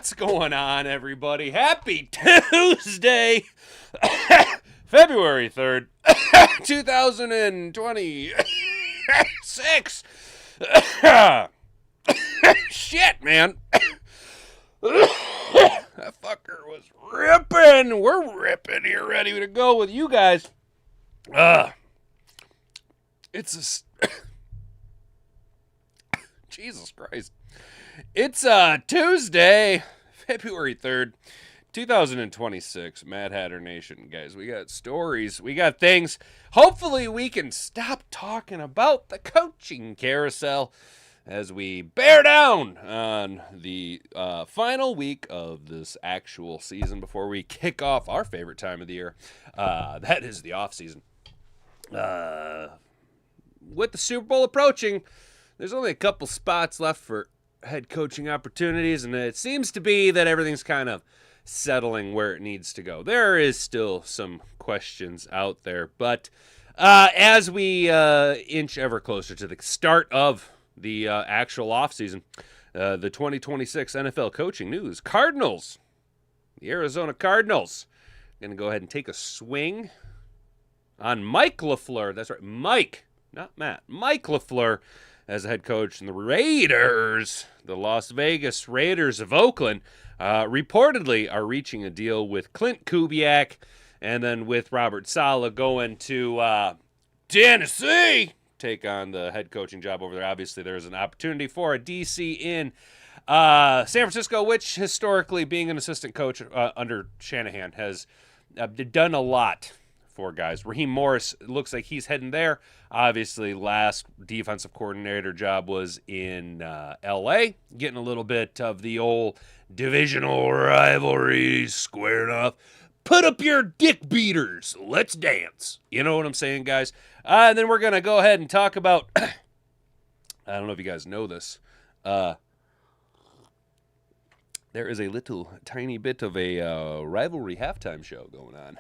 What's going on, everybody? Happy Tuesday, February 3rd, 2026. Shit, man. That fucker was ripping. We're ripping here, ready to go with you guys. It's a... Jesus Christ. It's Tuesday, February 3rd, 2026. Mad Hatter Nation, guys. We got stories. We got things. Hopefully we can stop talking about the coaching carousel as we bear down on the final week of this actual season before we kick off our favorite time of the year. That is the off season. With the Super Bowl approaching, there's only a couple spots left for head coaching opportunities, and it seems to be that everything's kind of settling where it needs to go. There is still some questions out there, but as we inch ever closer to the start of the actual offseason, the 2026 NFL coaching news, Cardinals, the Arizona Cardinals, going to go ahead and take a swing on Mike LaFleur. That's right, Mike, not Matt. Mike LaFleur as a head coach, and the Raiders, the Las Vegas Raiders of Oakland, reportedly are reaching a deal with Clint Kubiak, and then with Robert Saleh going to Tennessee, take on the head coaching job over there. Obviously, there's an opportunity for a DC in San Francisco, which historically, being an assistant coach under Shanahan, has done a lot for guys. Raheem Morris looks like he's heading there. Obviously, last defensive coordinator job was in L.A., getting a little bit of the old divisional rivalry squared off. Put up your dick beaters. Let's dance. You know what I'm saying, guys? And then we're going to go ahead and talk about, I don't know if you guys know this, there is a little tiny bit of a rivalry halftime show going on.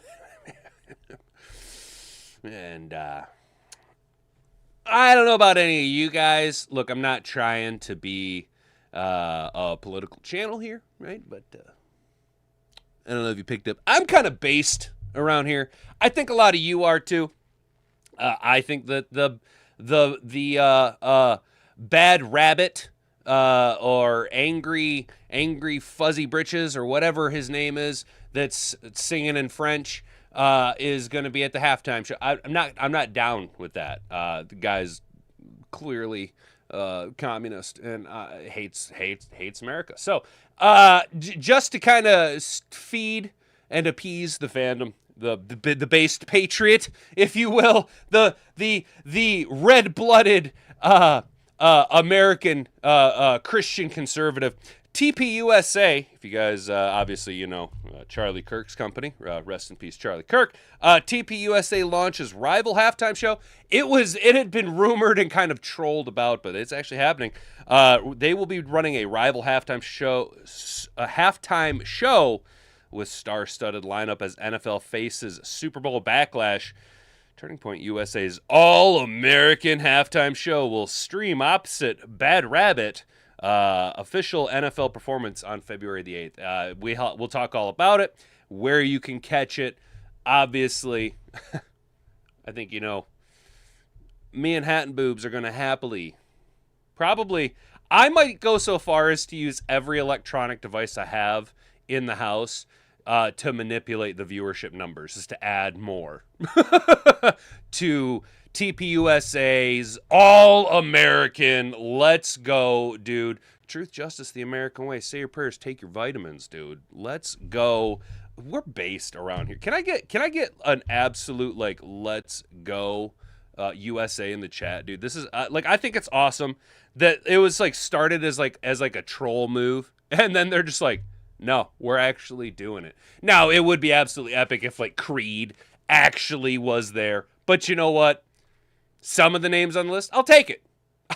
And I don't know about any of you guys. Look, I'm not trying to be a political channel here, right? But I don't know if you picked up. I'm kind of based around here. I think a lot of you are too. I think that the bad rabbit or angry fuzzy britches or whatever his name is that's singing in French is going to be at the halftime show. I'm not down with that. The guy's clearly communist and hates America. So just to kind of feed and appease the fandom, the based patriot, if you will, the red-blooded American Christian conservative. TPUSA, if you guys, obviously, you know, Charlie Kirk's company, rest in peace, Charlie Kirk. TPUSA launches rival halftime show. It had been rumored and kind of trolled about, but it's actually happening. They will be running a rival halftime show with star-studded lineup as NFL faces Super Bowl backlash. Turning Point USA's All-American halftime show will stream opposite Bad Rabbit. Official NFL performance on February the 8th. We'll talk all about it, where you can catch it. Obviously, I think, you know, me and Hat and Boobs are going to probably, I might go so far as to use every electronic device I have in the house to manipulate the viewership numbers, just to add more to TPUSA's All-American. Let's go, dude. Truth, justice, the American way. Say your prayers, take your vitamins, dude. Let's go. We're based around here. Can I get an absolute, like, let's go USA in the chat, dude? This is I think it's awesome that it was like started as a troll move, and then they're just like, no, we're actually doing it. Now, it would be absolutely epic if, like, Creed actually was there. But you know what? Some of the names on the list, I'll take it.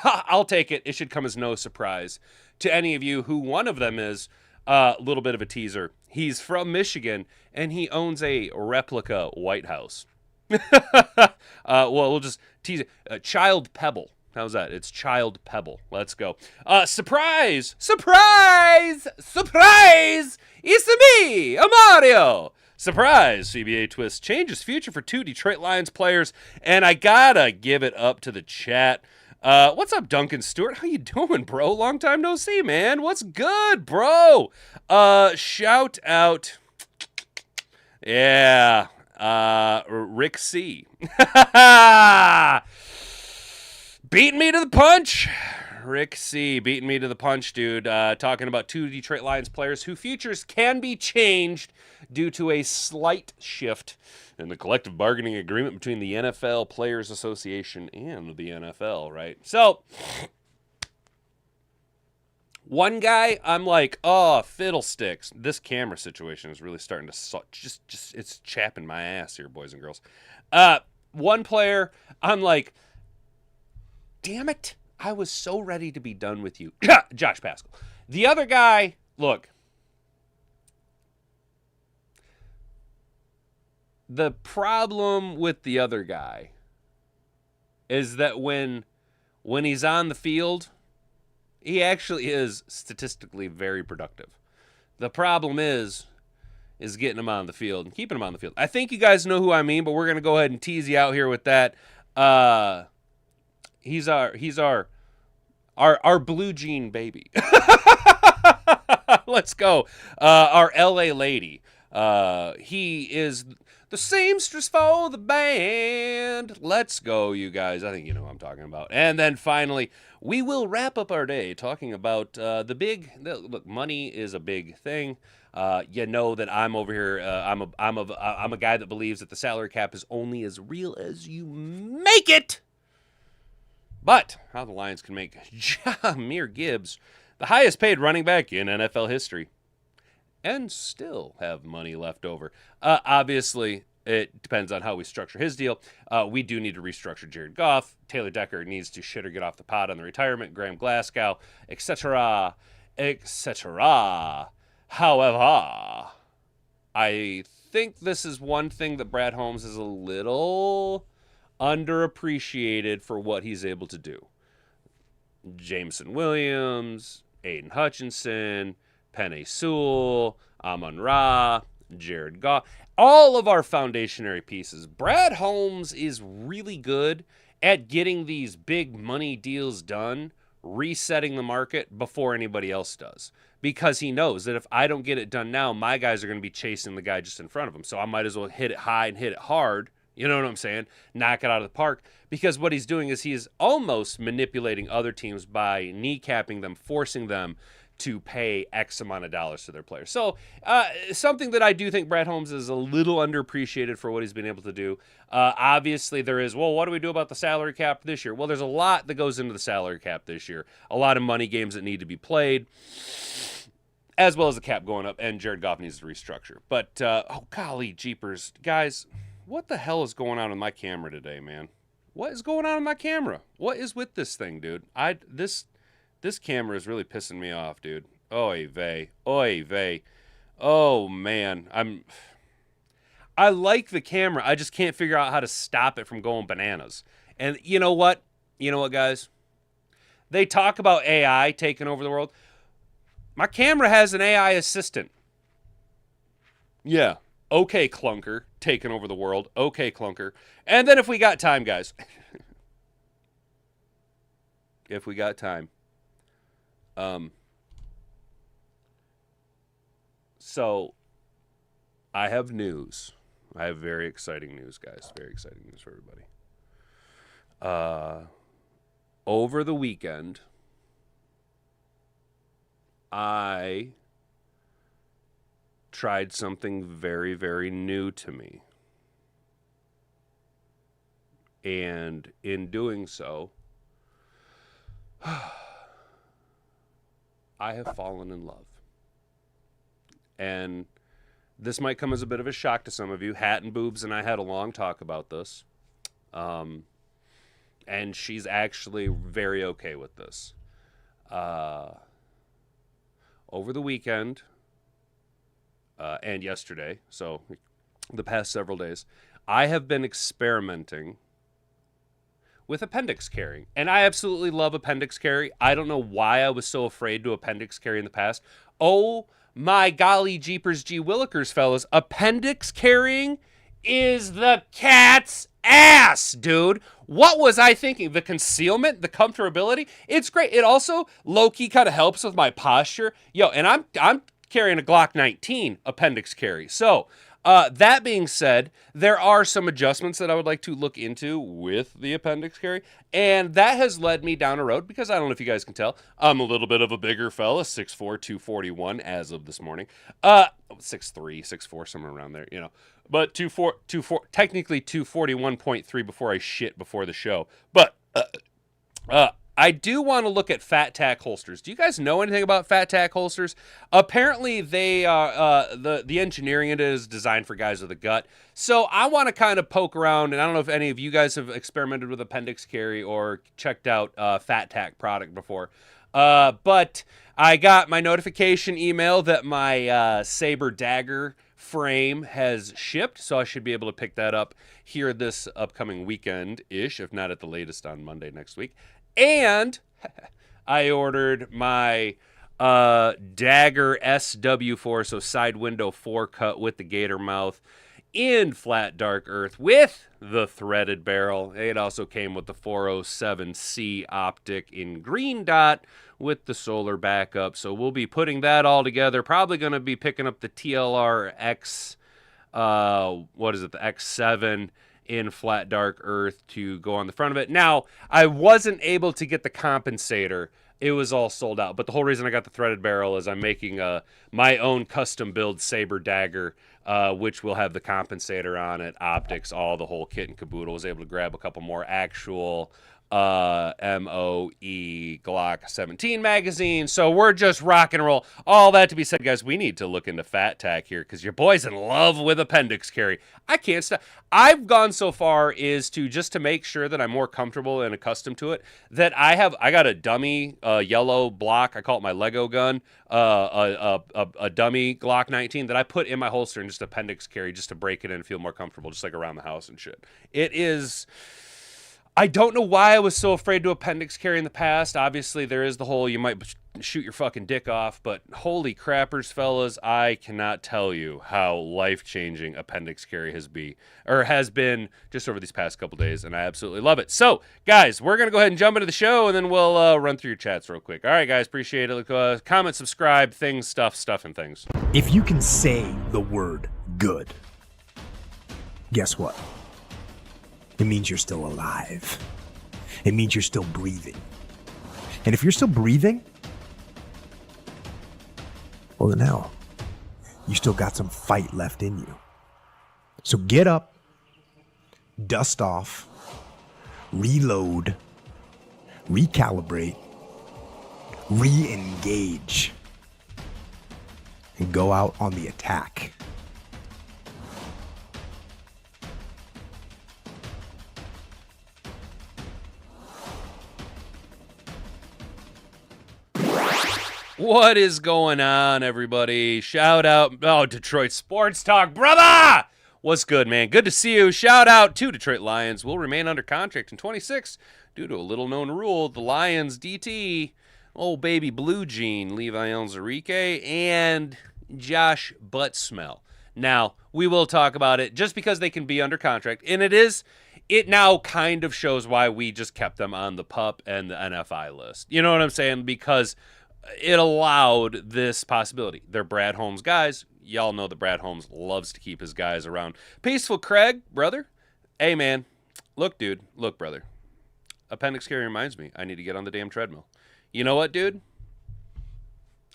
I'll take it. It should come as no surprise to any of you who one of them is. A little bit of a teaser. He's from Michigan, and he owns a replica White House. Well, we'll just tease it. Child Pebble. How's that? It's Child Pebble. Let's go. Surprise! Surprise! Surprise! It's me, Mario! Surprise! CBA twist changes future for 2 Detroit Lions players, and I gotta give it up to the chat. What's up, Duncan Stewart? How you doing, bro? Long time no see, man. What's good, bro? Shout out. Yeah. Rick C. Beating me to the punch. Rick C. beating me to the punch, dude. Talking about 2 Detroit Lions players whose futures can be changed due to a slight shift in the collective bargaining agreement between the NFL Players Association and the NFL, right? So, one guy, I'm like, oh, fiddlesticks. This camera situation is really starting to suck. Just, it's chapping my ass here, boys and girls. One player, I'm like, damn it. I was so ready to be done with you. Josh Pascal. The other guy, look. The problem with the other guy is that when he's on the field, he actually is statistically very productive. The problem is getting him on the field and keeping him on the field. I think you guys know who I mean, but we're going to go ahead and tease you out here with that. He's our blue jean baby. Let's go. Our LA lady. He is the seamstress for the band. Let's go, you guys. I think you know what I'm talking about. And then finally, we will wrap up our day talking about look, money is a big thing. You know that I'm over here. I'm a guy that believes that the salary cap is only as real as you make it. But how the Lions can make Jahmyr Gibbs the highest paid running back in NFL history and still have money left over. Obviously, it depends on how we structure his deal. We do need to restructure Jared Goff. Taylor Decker needs to shit or get off the pot on the retirement. Graham Glasgow, etc., etc. However, I think this is one thing that Brad Holmes is a little underappreciated for what he's able to do. Jameson Williams, Aiden Hutchinson, Penei Sewell, Amon-Ra, Jared Goff, all of our foundationary pieces. Brad Holmes is really good at getting these big money deals done, resetting the market before anybody else does. Because he knows that if I don't get it done now, my guys are going to be chasing the guy just in front of him. So I might as well hit it high and hit it hard. You know what I'm saying? Knock it out of the park. Because what he's doing is he's almost manipulating other teams by kneecapping them, forcing them to pay X amount of dollars to their players. So something that I do think Brad Holmes is a little underappreciated for what he's been able to do. Obviously, there is, well, what do we do about the salary cap this year? Well, there's a lot that goes into the salary cap this year. A lot of money games that need to be played, as well as the cap going up, and Jared Goff needs to restructure. But, oh, golly jeepers. Guys, what the hell is going on with my camera today, man? What is going on with my camera? What is with this thing, dude? This camera is really pissing me off, dude. Oy vey. Oy vey. Oh, man. I like the camera. I just can't figure out how to stop it from going bananas. And you know what? You know what, guys? They talk about AI taking over the world. My camera has an AI assistant. Yeah. Okay, Clunker. Taking over the world. Okay, Clunker. And then if we got time, guys. If we got time. So I have news. I have very exciting news, guys. Very exciting news for everybody. Over the weekend, I tried something very, very new to me. And in doing so, I have fallen in love. And this might come as a bit of a shock to some of you. Hat and Boobs and I had a long talk about this. And she's actually very okay with this. Over the weekend and yesterday, so the past several days, I have been experimenting with appendix carrying. And I absolutely love appendix carry. I don't know why I was so afraid to appendix carry in the past. Oh my golly jeepers gee willikers, fellas. Appendix carrying is the cat's ass, dude. What was I thinking? The concealment, the comfortability, it's great. It also low-key kind of helps with my posture. Yo, and I'm carrying a Glock 19 appendix carry. So, that being said, there are some adjustments that I would like to look into with the appendix carry, and that has led me down a road because I don't know if you guys can tell, I'm a little bit of a bigger fella, 6'4", 241 as of this morning. 6'3", 6'4", somewhere around there, you know. But 2'4", technically 241.3 before I shit before the show. But I do want to look at fat tack holsters. Do you guys know anything about fat tack holsters? Apparently, they the engineering in it is designed for guys with a gut. So I want to kind of poke around, and I don't know if any of you guys have experimented with appendix carry or checked out fat tack product before. But I got my notification email that my Saber Dagger frame has shipped, so I should be able to pick that up here this upcoming weekend-ish, if not at the latest on Monday next week. And I ordered my Dagger SW4, so side window 4 cut with the gator mouth in flat dark earth with the threaded barrel. It also came with the 407C optic in green dot with the solar backup. So we'll be putting that all together. Probably going to be picking up the TLR X, the X7 in flat dark earth to go on the front of it. Now, I wasn't able to get the compensator. It was all sold out. But the whole reason I got the threaded barrel is I'm making my own custom build Saber Dagger, which will have the compensator on it, optics, all the whole kit and caboodle. Was able to grab a couple more actual MOE Glock 17 magazines. So we're just rock and roll. All that to be said, guys, we need to look into fat tack here because your boy's in love with appendix carry. I can't stop. I've gone so far is to just to make sure that I'm more comfortable and accustomed to it, that I got a dummy yellow block. I call it my Lego gun, a dummy Glock 19 that I put in my holster and just appendix carry just to break it in and feel more comfortable, just like around the house and shit. It is... I don't know why I was so afraid to appendix carry in the past. Obviously, there is the whole you might shoot your fucking dick off, but holy crappers, fellas, I cannot tell you how life-changing appendix carry has been just over these past couple days, and I absolutely love it. So, guys, we're going to go ahead and jump into the show, and then we'll run through your chats real quick. All right, guys, appreciate it. Comment, subscribe, things, stuff, and things. If you can say the word good, guess what? It means you're still alive. It means you're still breathing. And if you're still breathing, well then hell, you still got some fight left in you. So get up, dust off, reload, recalibrate, re-engage, and go out on the attack. What is going on, everybody? Shout out, Detroit Sports Talk, brother! What's good, man? Good to see you. Shout out to Detroit Lions. Will remain under contract in 26 due to a little-known rule. The Lions DT, old baby Blue Jean, Levi Onwuzurike, and Josh Buttsmell. Now, we will talk about it just because they can be under contract, and it now kind of shows why we just kept them on the PUP and the NFI list. You know what I'm saying? Because it allowed this possibility. They're Brad Holmes guys. Y'all know that Brad Holmes loves to keep his guys around. Peaceful Craig, brother. Hey, man. Look, dude. Look, brother. Appendix carry reminds me I need to get on the damn treadmill. You know what, dude?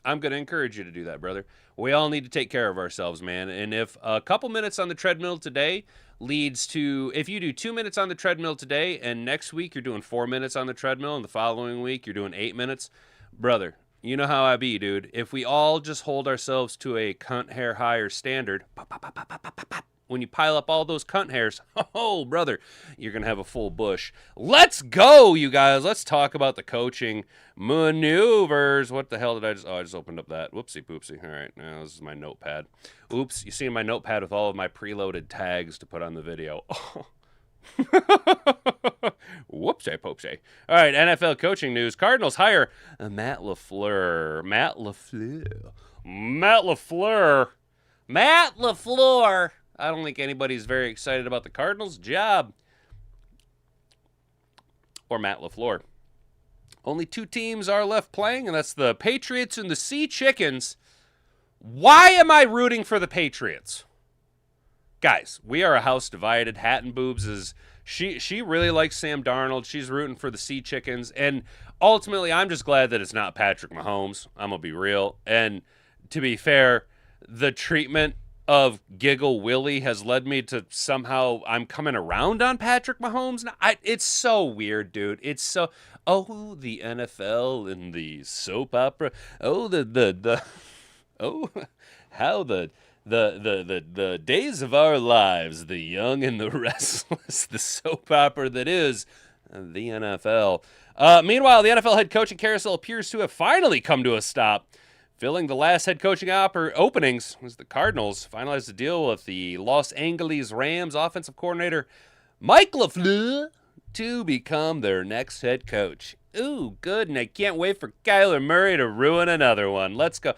I'm going to encourage you to do that, brother. We all need to take care of ourselves, man. And if a couple minutes on the treadmill today leads to, if you do 2 minutes on the treadmill today and next week you're doing 4 minutes on the treadmill and the following week you're doing 8 minutes, brother, you know how I be, dude. If we all just hold ourselves to a cunt hair higher standard, when you pile up all those cunt hairs, oh, brother, you're going to have a full bush. Let's go, you guys. Let's talk about the coaching maneuvers. What the hell did I just... Oh, I just opened up that. Whoopsie poopsie. All right, now this is my notepad. Oops, you see my notepad with all of my preloaded tags to put on the video. Oh. Whoopsie poopsie. All right, NFL coaching news. Cardinals hire Matt LaFleur. Matt LaFleur. I don't think anybody's very excited about the Cardinals' job. Or Matt LaFleur. Only 2 teams are left playing, and that's the Patriots and the Sea Chickens. Why am I rooting for the Patriots? Guys, we are a house divided. Hatton Boobs is... She really likes Sam Darnold. She's rooting for the Sea Chickens. And ultimately, I'm just glad that it's not Patrick Mahomes. I'm going to be real. And to be fair, the treatment of Giggle Willie has led me to somehow I'm coming around on Patrick Mahomes. Now, it's so weird, dude. It's so... Oh, the NFL and the soap opera. Oh, oh, how the days of our lives, the young and the restless, the soap opera that is the NFL. Meanwhile, the NFL head coaching carousel appears to have finally come to a stop. Filling the last head coaching openings was the Cardinals finalized the deal with the Los Angeles Rams offensive coordinator Mike LaFleur to become their next head coach. Ooh, good, and I can't wait for Kyler Murray to ruin another one. Let's go.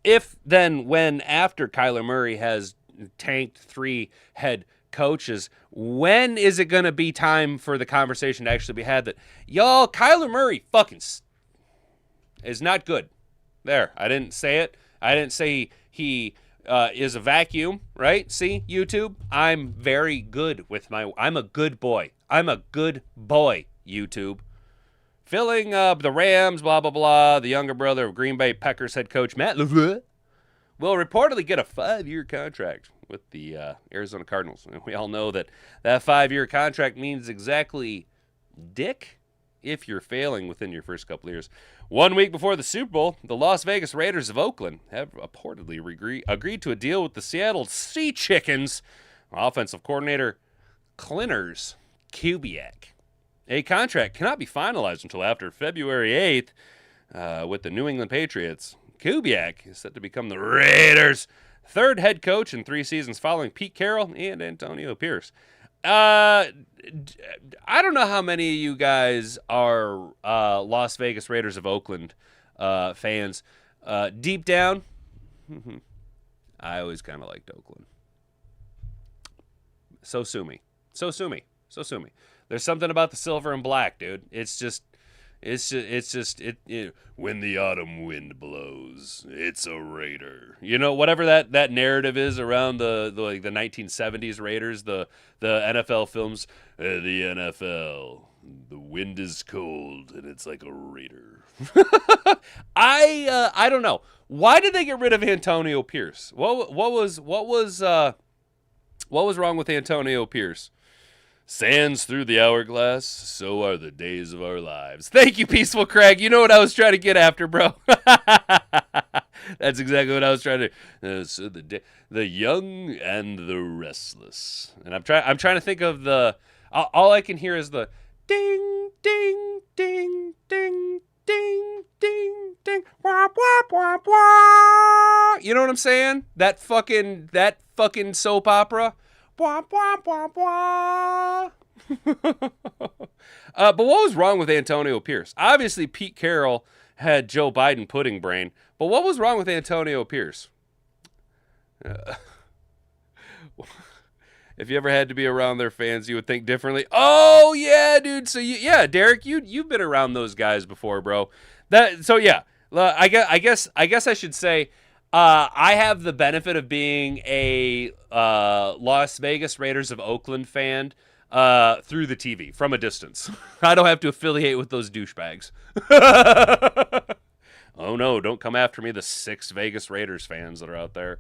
When after Kyler Murray has tanked 3 head coaches, when is it going to be time for the conversation to actually be had that, y'all, Kyler Murray fucking is not good? There, I didn't say it. I didn't say he is a vacuum, right? See, YouTube? I'm very good with I'm a good boy. I'm a good boy, YouTube. Filling up the Rams, blah, blah, blah. The younger brother of Green Bay Packers head coach Matt LaFleur will reportedly get a 5-year contract with the Arizona Cardinals. And we all know that 5-year contract means exactly dick if you're failing within your first couple of years. 1 week before the Super Bowl, the Las Vegas Raiders of Oakland have reportedly agreed to a deal with the Seattle Sea Chickens offensive coordinator Clinners Kubiak. A contract cannot be finalized until after February 8th with the New England Patriots. Kubiak is set to become the Raiders' 3rd head coach in 3 seasons following Pete Carroll and Antonio Pierce. I don't know how many of you guys are Las Vegas Raiders of Oakland fans. Deep down, I always kind of liked Oakland. So sue me. There's something about the silver and black, dude. It's just when the autumn wind blows, it's a Raider. You know, whatever that narrative is around the 1970s Raiders, the NFL films, the NFL, the wind is cold and it's like a Raider. I don't know. Why did they get rid of Antonio Pierce? What was wrong with Antonio Pierce? Sands through the hourglass, so are the days of our lives. Thank you, Peaceful Craig. You know what I was trying to get after, bro. That's exactly what I was trying to. So the young and the restless. And I'm trying to think of the. All I can hear is the ding, ding, ding, ding, ding, ding, ding, wah, wah, wah, wah. You know what I'm saying? That fucking soap opera. Bwah, bwah, bwah, bwah. But what was wrong with Antonio Pierce? Obviously, Pete Carroll had Joe Biden pudding brain. But what was wrong with Antonio Pierce? If you ever had to be around their fans, you would think differently. Oh, yeah, dude. So, Derek, you've been around those guys before, bro. I guess I should say... I have the benefit of being a Las Vegas Raiders of Oakland fan through the TV, from a distance. I don't have to affiliate with those douchebags. Oh, no, don't come after me, the 6 Vegas Raiders fans that are out there.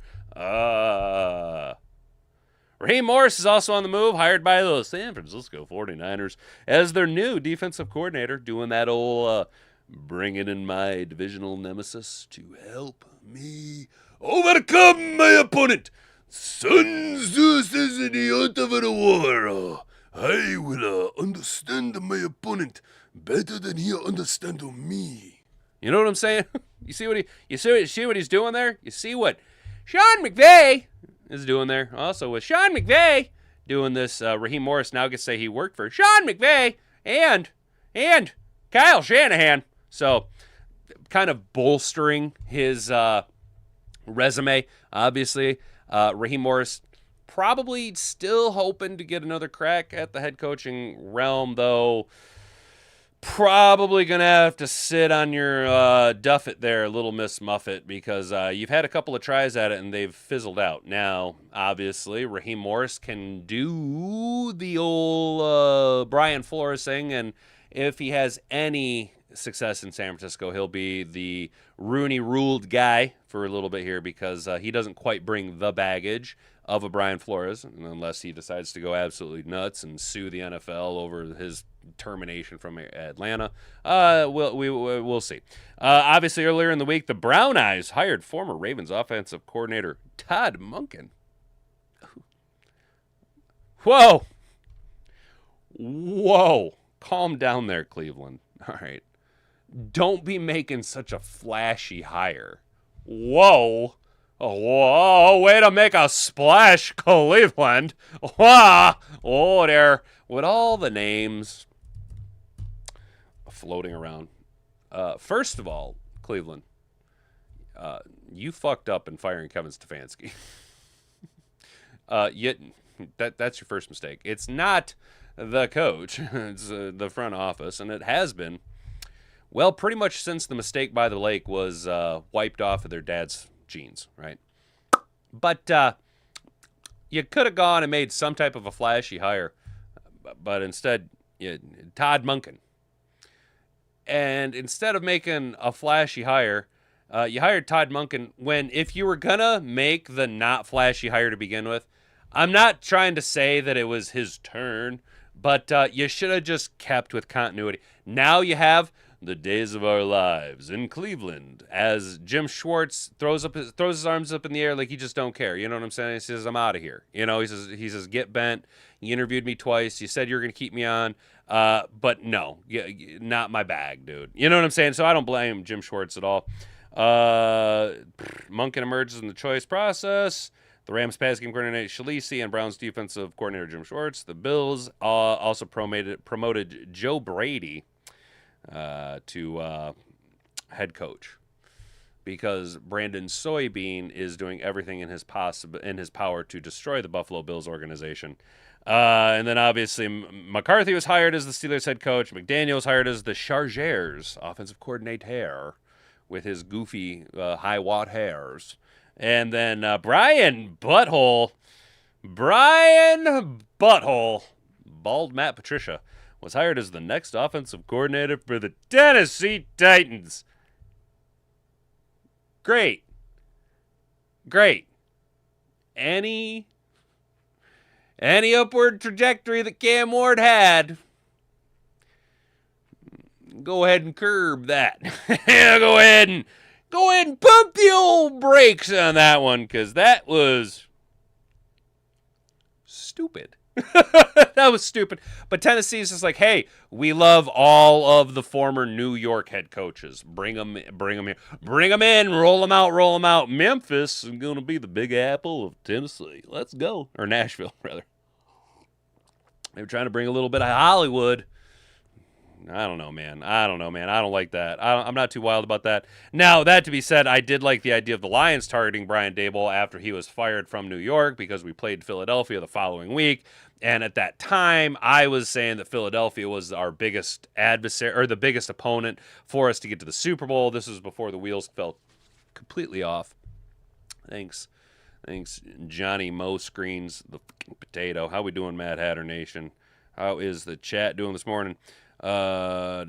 Raheem Morris is also on the move, hired by the San Francisco 49ers as their new defensive coordinator, doing that old bringing in my divisional nemesis to help me overcome my opponent. Sons Zeus is in the art of a war. I will understand my opponent better than he understands me. You know what I'm saying? You see what he's doing there? You see what Sean McVay is doing there? Also with Sean McVay doing this, Raheem Morris now gets to say he worked for Sean McVay and Kyle Shanahan. So kind of bolstering his resume, obviously. Raheem Morris probably still hoping to get another crack at the head coaching realm, though probably going to have to sit on your Duffet there, Little Miss Muffet, because you've had a couple of tries at it and they've fizzled out. Now, obviously, Raheem Morris can do the old Brian Flores thing, and if he has any success in San Francisco, he'll be the Rooney-ruled guy for a little bit here, because he doesn't quite bring the baggage of a Brian Flores, unless he decides to go absolutely nuts and sue the NFL over his termination from Atlanta. We'll see. Obviously, earlier in the week, the Brown Eyes hired former Ravens offensive coordinator Todd Monken. Whoa. Calm down there, Cleveland. All right. Don't be making such a flashy hire. Whoa, way to make a splash, Cleveland. Oh, there. With all the names floating around. First of all, Cleveland, you fucked up in firing Kevin Stefanski. That's your first mistake. It's not the coach. It's the front office, and it has been. Well, pretty much since the mistake by the lake was wiped off of their dad's genes, right? But you could have gone and made some type of a flashy hire, but instead, Todd Monken. And instead of making a flashy hire, you hired Todd Monken when, if you were going to make the not flashy hire to begin with, I'm not trying to say that it was his turn, but you should have just kept with continuity. Now you have the days of our lives in Cleveland as Jim Schwartz throws his arms up in the air like he just don't care. You know what I'm saying? He says, I'm out of here. He says, get bent. You interviewed me twice. You said you were going to keep me on. But no, not my bag, dude. You know what I'm saying? So I don't blame Jim Schwartz at all. Monken emerges in the choice process. The Rams pass game coordinator Shalici and Browns defensive coordinator Jim Schwartz. The Bills also promoted Joe Brady to head coach, because Brandon Soybean is doing everything in his power to destroy the Buffalo Bills organization. And then obviously McCarthy was hired as the Steelers head coach. McDaniel was hired as the Chargers offensive coordinator with his goofy high watt hairs. And then Brian Butthole, Bald Matt Patricia, was hired as the next offensive coordinator for the Tennessee Titans. Great. Any upward trajectory that Cam Ward had, go ahead and curb that. Go ahead and pump the old brakes on that one, because that was stupid. That was stupid. But Tennessee's just like, hey, we love all of the former New York head coaches. Bring them in. Roll them out. Memphis is going to be the Big Apple of Tennessee. Let's go. Or Nashville, rather. They were trying to bring a little bit of Hollywood. I don't know, man. I don't like that. I'm not too wild about that. Now, that to be said, I did like the idea of the Lions targeting Brian Daboll after he was fired from New York, because we played Philadelphia the following week. And at that time, I was saying that Philadelphia was our biggest adversary, or the biggest opponent for us to get to the Super Bowl. This was before the wheels fell completely off. Thanks, Johnny Mo Screens, the potato. How we doing, Mad Hatter Nation? How is the chat doing this morning? Ben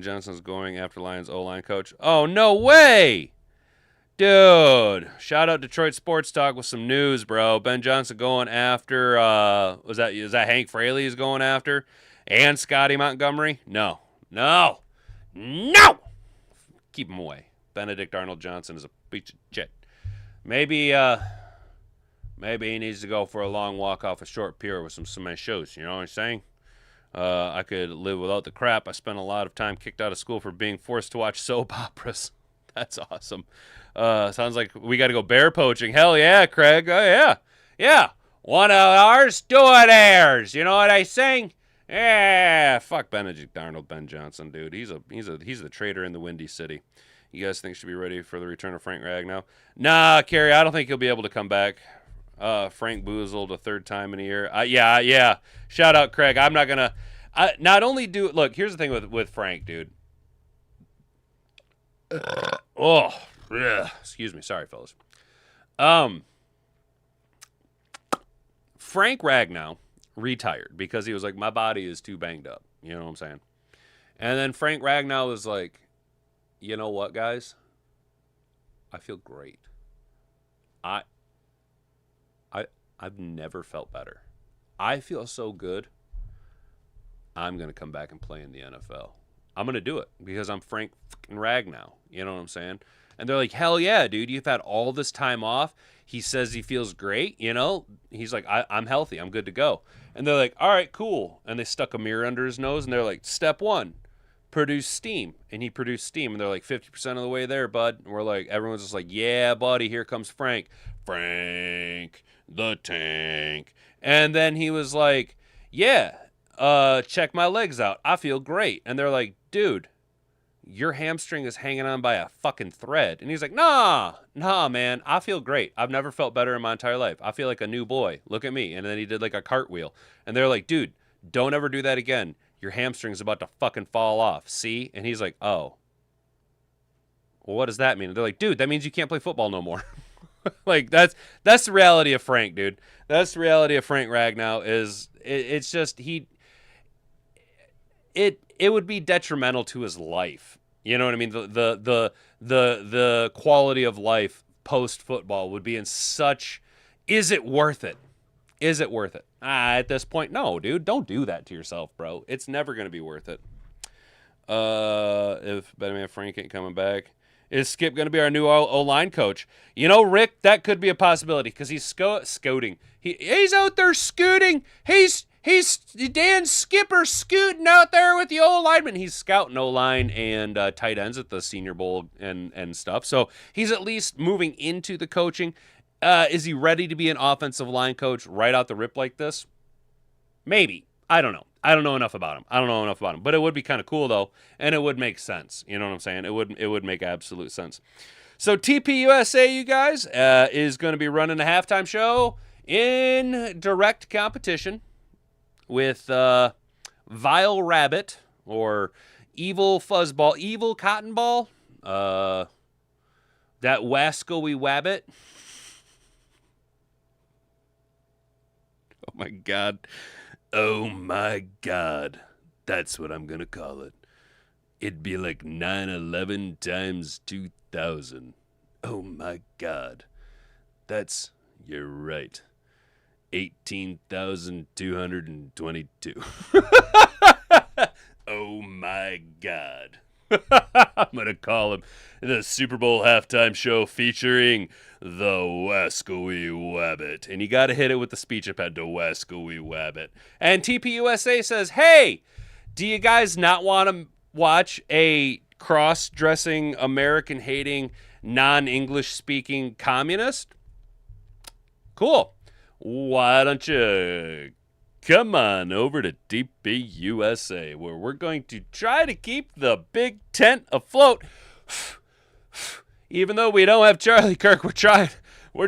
Johnson's going after Lions O-line coach. Oh, no way! Dude, shout out Detroit Sports Talk with some news, bro. Ben Johnson going after, is that Hank Fraley he's going after? And Scotty Montgomery? No. Keep him away. Benedict Arnold Johnson is a piece of shit. Maybe he needs to go for a long walk off a short pier with some cement shoes. You know what I'm saying? I could live without the crap. I spent a lot of time kicked out of school for being forced to watch soap operas. That's awesome. Sounds like we got to go bear poaching. Hell yeah, Craig. Oh, yeah. One of ours, two of theirs. You know what I sing? Fuck Benedict Arnold, Ben Johnson, dude. He's the traitor in the Windy City. You guys think should be ready for the return of Frank Ragnow? Nah, Kerry, I don't think he'll be able to come back. Frank Boozled a third time in a year. Yeah. Shout out, Craig. I'm not gonna. Not only do look. Here's the thing with Frank, dude. Excuse me. Sorry, fellas. Frank Ragnow retired because he was like, my body is too banged up. You know what I'm saying? And then Frank Ragnow was like, you know what, guys? I feel great. I've never felt better. I feel so good. I'm going to come back and play in the NFL. I'm going to do it because I'm Frank fucking Ragnow. You know what I'm saying? And they're like, hell yeah, dude. You've had all this time off. He says he feels great. You know, he's like, I'm healthy. I'm good to go. And they're like, all right, cool. And they stuck a mirror under his nose and they're like, step one, produce steam. And he produced steam. And they're like, 50% of the way there, bud. And we're like, everyone's just like, yeah, buddy, here comes Frank. Frank the Tank. And then he was like, yeah, check my legs out. I feel great. And they're like, dude, your hamstring is hanging on by a fucking thread. And he's like, nah, man, I feel great. I've never felt better in my entire life. I feel like a new boy. Look at me. And then he did like a cartwheel. And they're like, dude, don't ever do that again. Your hamstring's about to fucking fall off. See? And he's like, oh. Well, what does that mean? And they're like, dude, that means you can't play football no more. Like, that's the reality of Frank, dude. That's the reality of Frank Ragnow is it's just it would be detrimental to his life. You know what I mean? The quality of life post football would be in such. Is it worth it? Is it worth it? At this point, no, dude. Don't do that to yourself, bro. It's never gonna be worth it. If Batman Frank ain't coming back, is Skip gonna be our new O-line coach? You know, Rick, that could be a possibility because he's scouting. He's out there scooting. He's Dan Skipper scooting out there with the O-lineman. He's scouting O-line and tight ends at the Senior Bowl and stuff. So he's at least moving into the coaching. Is he ready to be an offensive line coach right out the rip like this? Maybe. I don't know. I don't know enough about him. But it would be kind of cool, though, and it would make sense. You know what I'm saying? It would make absolute sense. So TPUSA, you guys, is going to be running a halftime show in direct competition with Vile Rabbit or Evil Fuzzball, Evil Cotton Ball, that Wascoey Wabbit. Oh, my God. Oh, my God. That's what I'm going to call it. It'd be like 9/11 times 2,000. Oh, my God. You're right. 18,222. Oh, my God. I'm going to call him the Super Bowl halftime show featuring the Wascoey Wabbit. And you got to hit it with the speech append to Wascoey Wabbit. And TPUSA says, hey, do you guys not want to watch a cross-dressing, American-hating, non-English speaking communist? Cool. Why don't you come on over to TPUSA, where we're going to try to keep the big tent afloat. Even though we don't have Charlie Kirk, we're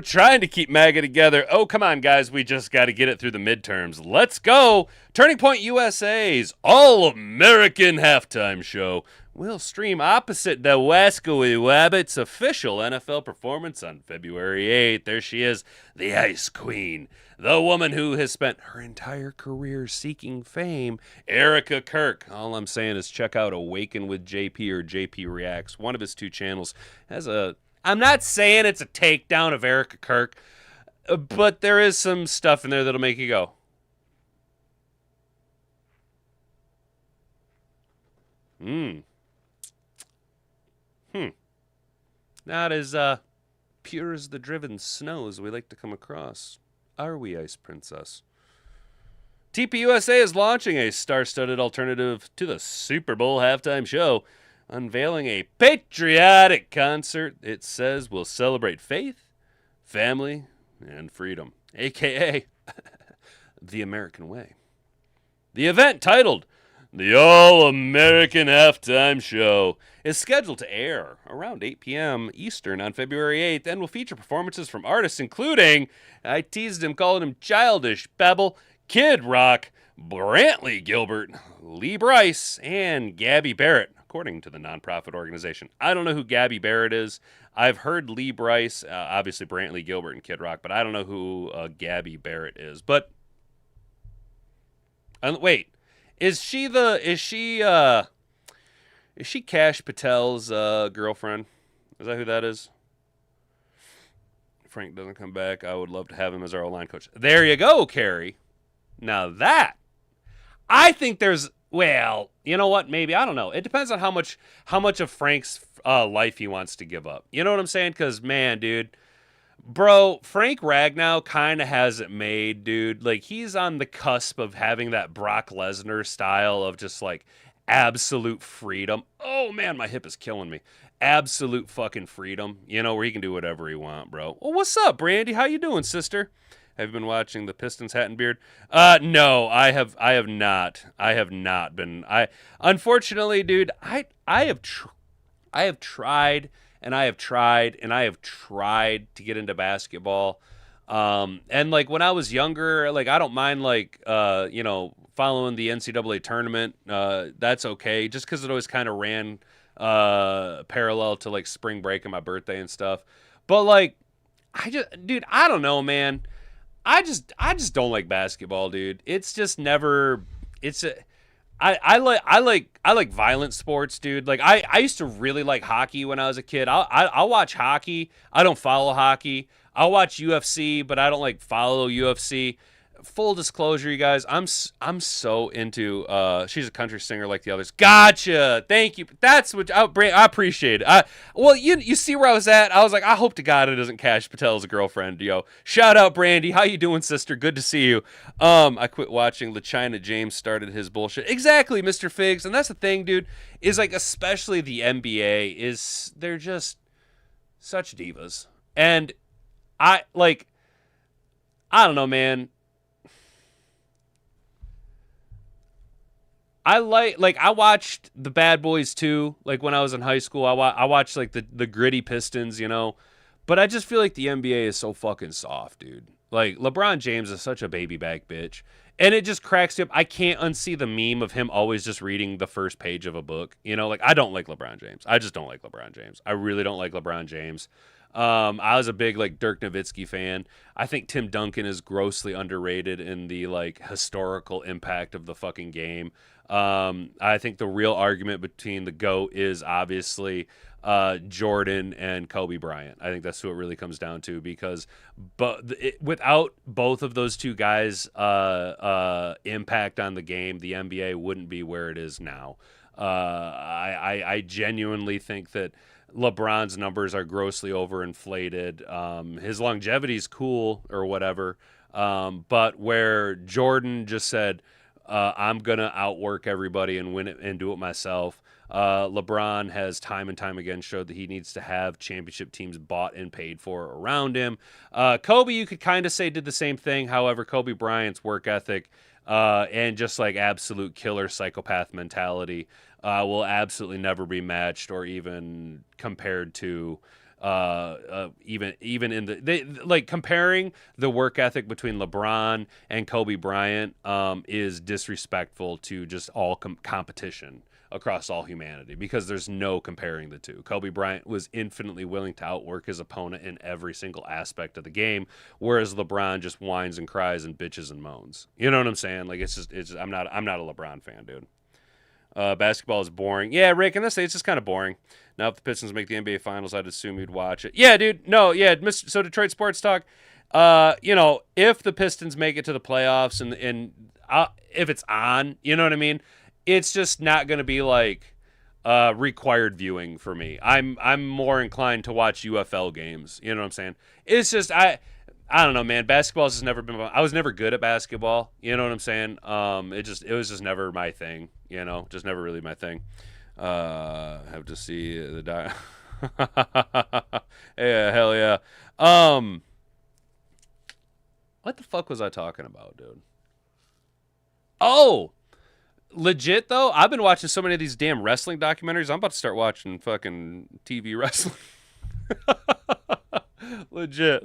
trying to keep MAGA together. Oh, come on, guys. We just got to get it through the midterms. Let's go. Turning Point USA's All-American Halftime Show will stream opposite the Wascoey Wabbit's official NFL performance on February 8th. There she is, the Ice Queen, the woman who has spent her entire career seeking fame, Erica Kirk. All I'm saying is check out Awaken with JP or JP Reacts. One of his two channels has I'm not saying it's a takedown of Erica Kirk, but there is some stuff in there that'll make you go, Not as pure as the driven snows we like to come across. Are we, Ice Princess? TPUSA is launching a star-studded alternative to the Super Bowl halftime show, unveiling a patriotic concert it says will celebrate faith, family, and freedom, a.k.a. the American way. The event, titled The All-American Halftime Show, is scheduled to air around 8 p.m. Eastern on February 8th and will feature performances from artists including, I teased him, calling him Childish Babble, Kid Rock, Brantley Gilbert, Lee Brice, and Gabby Barrett, according to the nonprofit organization. I don't know who Gabby Barrett is. I've heard Lee Brice, obviously Brantley Gilbert and Kid Rock, but I don't know who Gabby Barrett is. But wait, is she Cash Patel's girlfriend? Is that who that is? Frank doesn't come back. I would love to have him as our O-line coach. There you go, Carrie. Now that, I think there's, well, you know what? Maybe, I don't know. It depends on how much of Frank's life he wants to give up. You know what I'm saying? Because, man, dude, bro, Frank Ragnow kind of has it made, dude. Like, he's on the cusp of having that Brock Lesnar style of just, like, absolute freedom. Oh, man, my hip is killing me. Absolute fucking freedom, you know, where he can do whatever he want, bro. Well, what's up, Brandy? How you doing, sister? Have you been watching the Pistons Hat and Beard? No, I have not. I have not been. Unfortunately, dude, I have tried and I have tried and I have tried to get into basketball. And like when I was younger, like I don't mind like you know, following the NCAA tournament. That's okay, just because it always kind of ran parallel to like spring break and my birthday and stuff. But like, dude, I don't know, man. I just don't like basketball, dude. It's just never. I like violent sports, dude. Like I used to really like hockey when I was a kid. I'll watch hockey. I don't follow hockey. I'll watch UFC, but I don't like follow UFC. Full disclosure, you guys, I'm so into she's a country singer like the others. Gotcha. Thank you. That's what I appreciate it. Well, you see where I was at? I was like, I hope to God it isn't Cash Patel's girlfriend, yo. Shout out Brandy. How you doing, sister? Good to see you. I quit watching. LaChina James started his bullshit. Exactly, Mr. Figs. And that's the thing, dude, is like especially the NBA is they're just such divas. And I don't know, man. I watched the Bad Boys too. Like when I was in high school, I watched like the gritty Pistons, you know. But I just feel like the NBA is so fucking soft, dude. Like LeBron James is such a baby back bitch, and it just cracks me up. I can't unsee the meme of him always just reading the first page of a book. You know, like I don't like LeBron James. I just don't like LeBron James. I really don't like LeBron James. I was a big like Dirk Nowitzki fan. I think Tim Duncan is grossly underrated in the like historical impact of the fucking game. I think the real argument between the GOAT is obviously Jordan and Kobe Bryant. I think that's who it really comes down to because without both of those two guys' impact on the game, the NBA wouldn't be where it is now. I genuinely think that LeBron's numbers are grossly overinflated. His longevity is cool or whatever, but where Jordan just said, I'm going to outwork everybody and win it and do it myself. LeBron has time and time again showed that he needs to have championship teams bought and paid for around him. Kobe, you could kind of say, did the same thing. However, Kobe Bryant's work ethic and just like absolute killer psychopath mentality will absolutely never be matched or even compared to even in like comparing the work ethic between LeBron and Kobe Bryant is disrespectful to just all competition across all humanity because there's no comparing the two. Kobe Bryant was infinitely willing to outwork his opponent in every single aspect of the game, whereas LeBron just whines and cries and bitches and moans. You know what I'm saying? Like it's just I'm not a LeBron fan, dude. Basketball is boring. Yeah, Rick, and I say it's just kind of boring. Now, if the Pistons make the NBA Finals, I'd assume you'd watch it. Yeah, dude. No, yeah. So Detroit Sports Talk, you know, if the Pistons make it to the playoffs and if it's on, you know what I mean? It's just not going to be like required viewing for me. I'm more inclined to watch UFL games. You know what I'm saying? It's just I don't know, man. Basketball's just never been. I was never good at basketball. You know what I'm saying? It was just never my thing. You know, just never really my thing. Have to see the yeah, hell yeah. What the fuck was I talking about, dude? Oh, Legit though, I've been watching so many of these damn wrestling documentaries. I'm about to start watching fucking TV wrestling. Legit.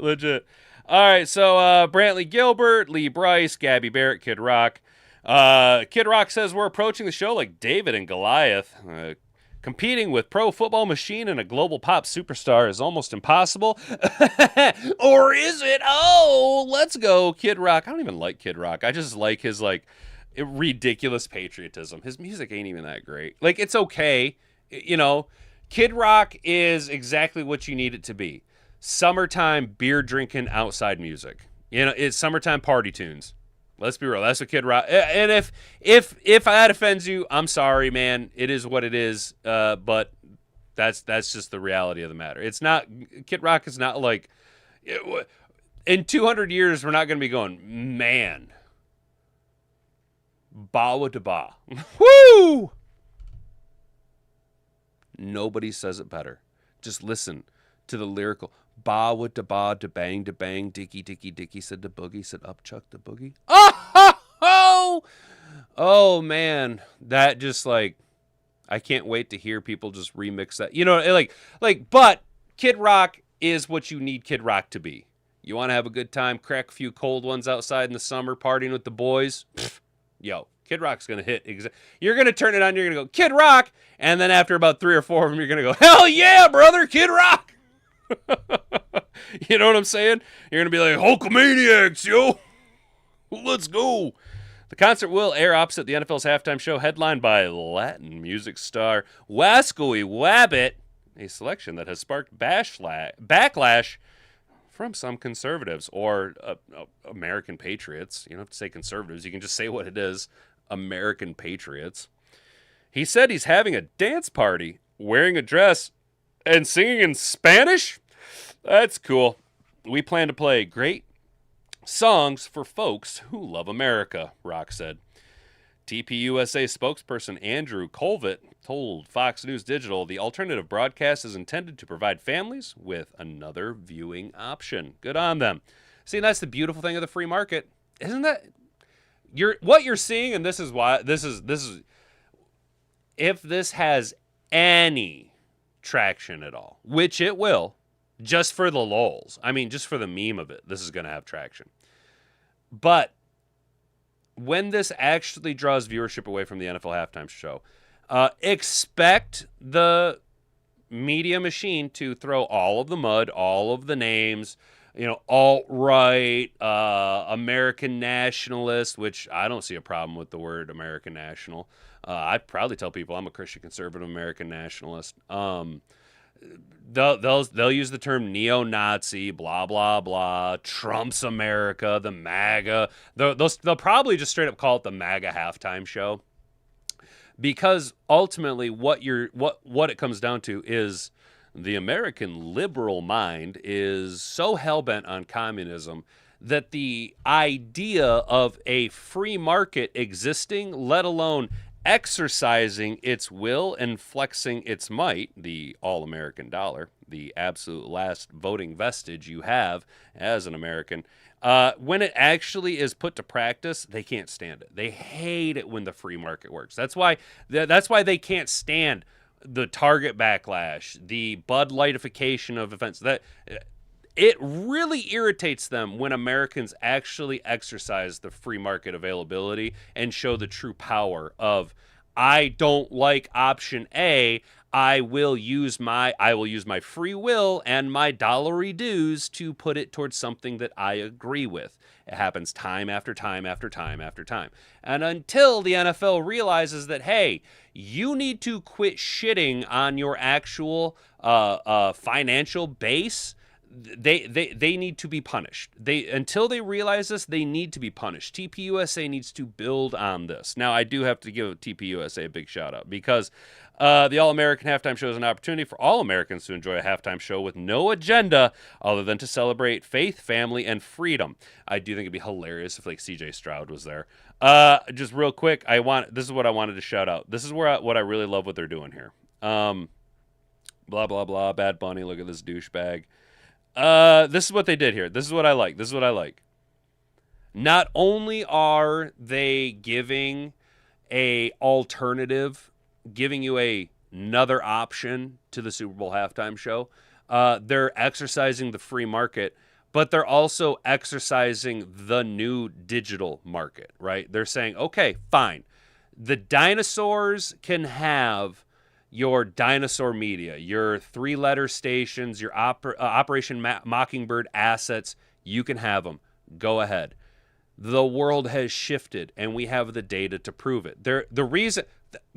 All right, so Brantley Gilbert, Lee Bryce, Gabby Barrett, Kid Rock. Kid Rock says we're approaching the show like David and Goliath. Competing with Pro Football Machine and a global pop superstar is almost impossible. Or is it? Oh, let's go, Kid Rock. I don't even like Kid Rock. I just like his like ridiculous patriotism. His music ain't even that great. Like, it's okay. You know, Kid Rock is exactly what you need it to be. Summertime beer drinking outside music. You know, it's summertime party tunes. Let's be real. That's what Kid Rock. And if that offends you, I'm sorry, man. It is what it is. But that's just the reality of the matter. It's not. Kid Rock is not like. In 200 years, we're not going to be going, man. Bawa da ba. Woo! Nobody says it better. Just listen to the lyrical. Ba with da ba da bang dicky dicky said the boogie said up chuck the boogie. Oh man, that just like I can't wait to hear people just remix that. You know, but Kid Rock is what you need Kid Rock to be. You want to have a good time, crack a few cold ones outside in the summer, partying with the boys. Yo, Kid Rock's gonna hit. You're gonna turn it on. You're gonna go Kid Rock, and then after about 3 or 4 of them, you're gonna go hell yeah, brother, Kid Rock. You know what I'm saying? You're going to be like, Hulkamaniacs, yo. Let's go. The concert will air opposite the NFL's halftime show, headlined by Latin music star Wascoey Wabbit, a selection that has sparked backlash from some conservatives or American patriots. You don't have to say conservatives. You can just say what it is, American patriots. He said he's having a dance party, wearing a dress, and singing in Spanish? That's cool. We plan to play great songs for folks who love America, Rock said. TPUSA spokesperson Andrew Colvett told Fox News Digital the alternative broadcast is intended to provide families with another viewing option. Good on them. See, that's the beautiful thing of the free market. Isn't that what you're seeing? And this is why this is if this has any traction at all, which it will, just for the lulz. I mean, just for the meme of it, this is going to have traction. But when this actually draws viewership away from the NFL halftime show, expect the media machine to throw all of the mud, all of the names, you know, alt-right, American nationalist, which I don't see a problem with the word American national. I'd proudly tell people I'm a Christian conservative American nationalist. They'll use the term neo-Nazi, blah, blah, blah, Trump's America, the MAGA. They'll probably just straight up call it the MAGA halftime show. Because ultimately what it comes down to is the American liberal mind is so hell-bent on communism that the idea of a free market existing, let alone exercising its will and flexing its might, the all-American dollar, the absolute last voting vestige you have as an American, when it actually is put to practice, they can't stand it. They hate it when the free market works. That's why they can't stand the Target backlash, the Bud Lightification of events. That it really irritates them when Americans actually exercise the free market availability and show the true power of, I don't like option A, I will use my free will and my dollary dues to put it towards something that I agree with. It happens time after time after time after time. And until the NFL realizes that, hey, you need to quit shitting on your actual financial base, they need to be punished. Until they realize this, they need to be punished. TPUSA needs to build on this. Now, I do have to give TPUSA a big shout out because the All-American Halftime Show is an opportunity for all Americans to enjoy a halftime show with no agenda other than to celebrate faith, family, and freedom. I do think it'd be hilarious if like CJ Stroud was there. Just real quick, this is what I wanted to shout out. This is what I really love what they're doing here. Blah blah blah. Bad Bunny. Look at this douchebag. This is what they did here. This is what I like. Not only are they giving a alternative, giving you another option to the Super Bowl halftime show. They're exercising the free market, but they're also exercising the new digital market, right? They're saying, okay, fine. The dinosaurs can have your dinosaur media, your 3-letter stations, your Operation Mockingbird assets. You can have them. Go ahead. The world has shifted, and we have the data to prove it.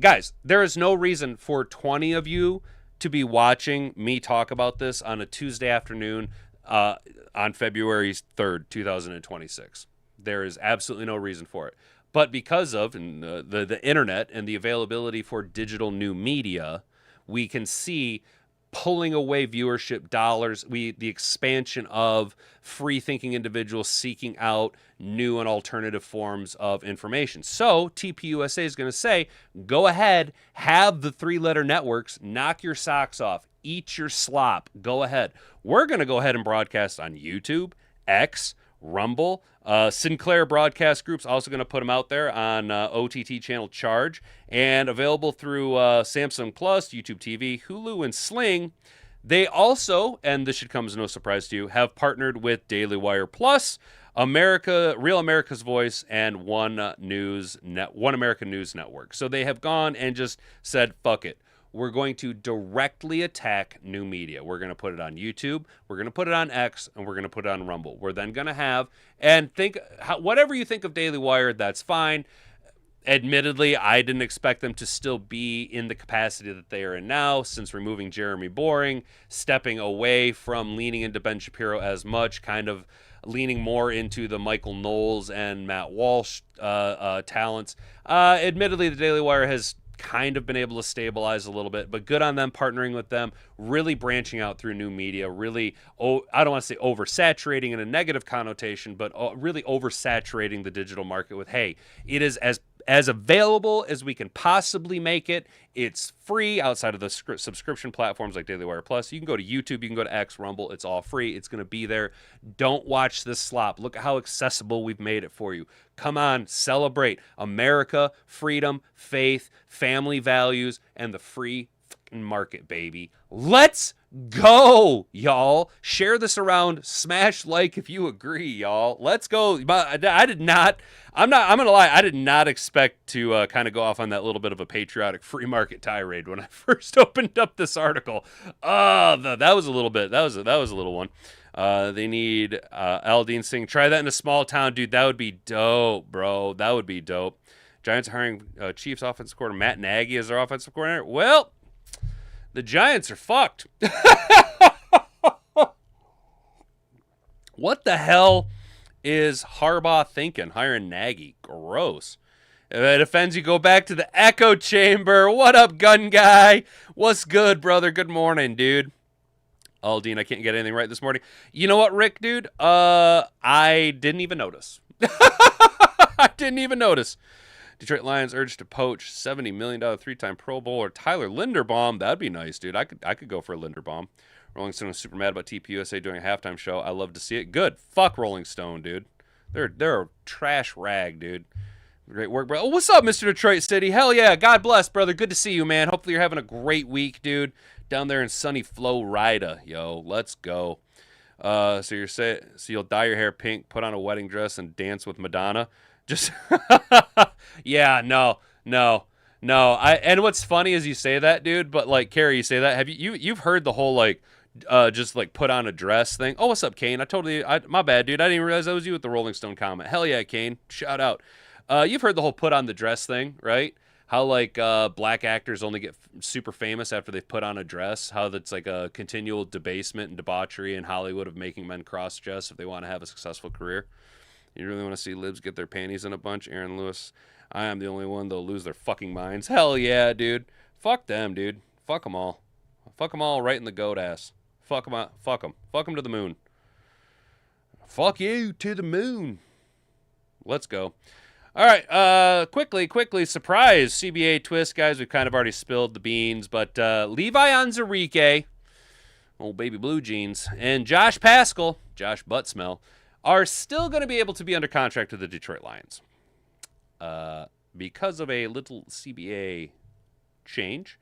Guys, there is no reason for 20 of you to be watching me talk about this on a Tuesday afternoon on February 3rd, 2026. There is absolutely no reason for it. But because of the internet and the availability for digital new media, we can see pulling away viewership dollars, the expansion of free-thinking individuals seeking out new and alternative forms of information. So TPUSA is going to say, go ahead, have the 3-letter networks, knock your socks off, eat your slop, go ahead. We're going to go ahead and broadcast on YouTube, X, Rumble. Sinclair Broadcast Group's also going to put them out there on OTT channel Charge, and available through Samsung Plus, YouTube TV, Hulu, and Sling. They also, and this should come as no surprise to you, have partnered with Daily Wire Plus, Real America's Voice, and One American News Network. So they have gone and just said, fuck it. We're going to directly attack new media. We're going to put it on YouTube, we're going to put it on X, and we're going to put it on Rumble. We're then going to have, and whatever you think of Daily Wire, that's fine. Admittedly, I didn't expect them to still be in the capacity that they are in now, since removing Jeremy Boring, stepping away from leaning into Ben Shapiro as much, kind of leaning more into the Michael Knowles and Matt Walsh talents. Admittedly, the Daily Wire has kind of been able to stabilize a little bit, but good on them partnering with them, really branching out through new media, really, I don't want to say oversaturating in a negative connotation, but really oversaturating the digital market with, hey, it is as available as we can possibly make it. It's free outside of the subscription platforms like Daily Wire Plus. You can go to YouTube, you can go to X, Rumble. It's all free. It's going to be there. Don't watch this slop. Look at how accessible we've made it for you. Come on, celebrate America, freedom, faith, family values, and the free fucking market, baby. Let's go, y'all. Share this around. Smash like if you agree, y'all. Let's go. I'm going to lie. I did not expect to kind of go off on that little bit of a patriotic free market tirade when I first opened up this article. That was a little bit. That was a little one. They need Aldine Singh. Try that in a small town, dude. That would be dope, bro. That would be dope. Giants are hiring Chiefs offensive coordinator Matt Nagy as their offensive coordinator. Well, the Giants are fucked. What the hell is Harbaugh thinking? Hiring Nagy. Gross. If it offends you, go back to the echo chamber. What up, gun guy? What's good, brother? Good morning, dude. Aldine, I can't get anything right this morning. You know what, Rick, dude? I didn't even notice. I didn't even notice. Detroit Lions urged to poach $70 million 3-time Pro Bowler Tyler Linderbaum. That'd be nice, dude. I could go for a Linderbaum. Rolling Stone was super mad about TPUSA doing a halftime show. I love to see it. Good. Fuck Rolling Stone, dude. They're a trash rag, dude. Great work, bro. Oh, what's up, Mr. Detroit City? Hell yeah. God bless, brother. Good to see you, man. Hopefully you're having a great week, dude. Down there in sunny Florida, yo. Let's go. So you'll dye your hair pink, put on a wedding dress, and dance with Madonna. Just yeah, no. And what's funny is you say that, dude. But like, Carrie, you say that. Have you've heard the whole like, just like put on a dress thing? Oh, what's up, Kane? My bad, dude. I didn't even realize that was you with the Rolling Stone comment. Hell yeah, Kane. Shout out. You've heard the whole put on the dress thing, right? How like black actors only get super famous after they've put on a dress. How that's like a continual debasement and debauchery in Hollywood of making men cross-dress if they want to have a successful career. You really want to see libs get their panties in a bunch? Aaron Lewis, I am the only one that'll lose their fucking minds. Hell yeah, dude. Fuck them, dude. Fuck them all. Fuck them all right in the goat ass. Fuck them out. Fuck them. Fuck them to the moon. Fuck you to the moon. Let's go. All right, quickly, surprise CBA twist, guys. We've kind of already spilled the beans, but Levi Onwuzurike, old baby blue jeans, and Josh Paschal, Josh Buttsmell, are still going to be able to be under contract with the Detroit Lions. because of a little CBA change.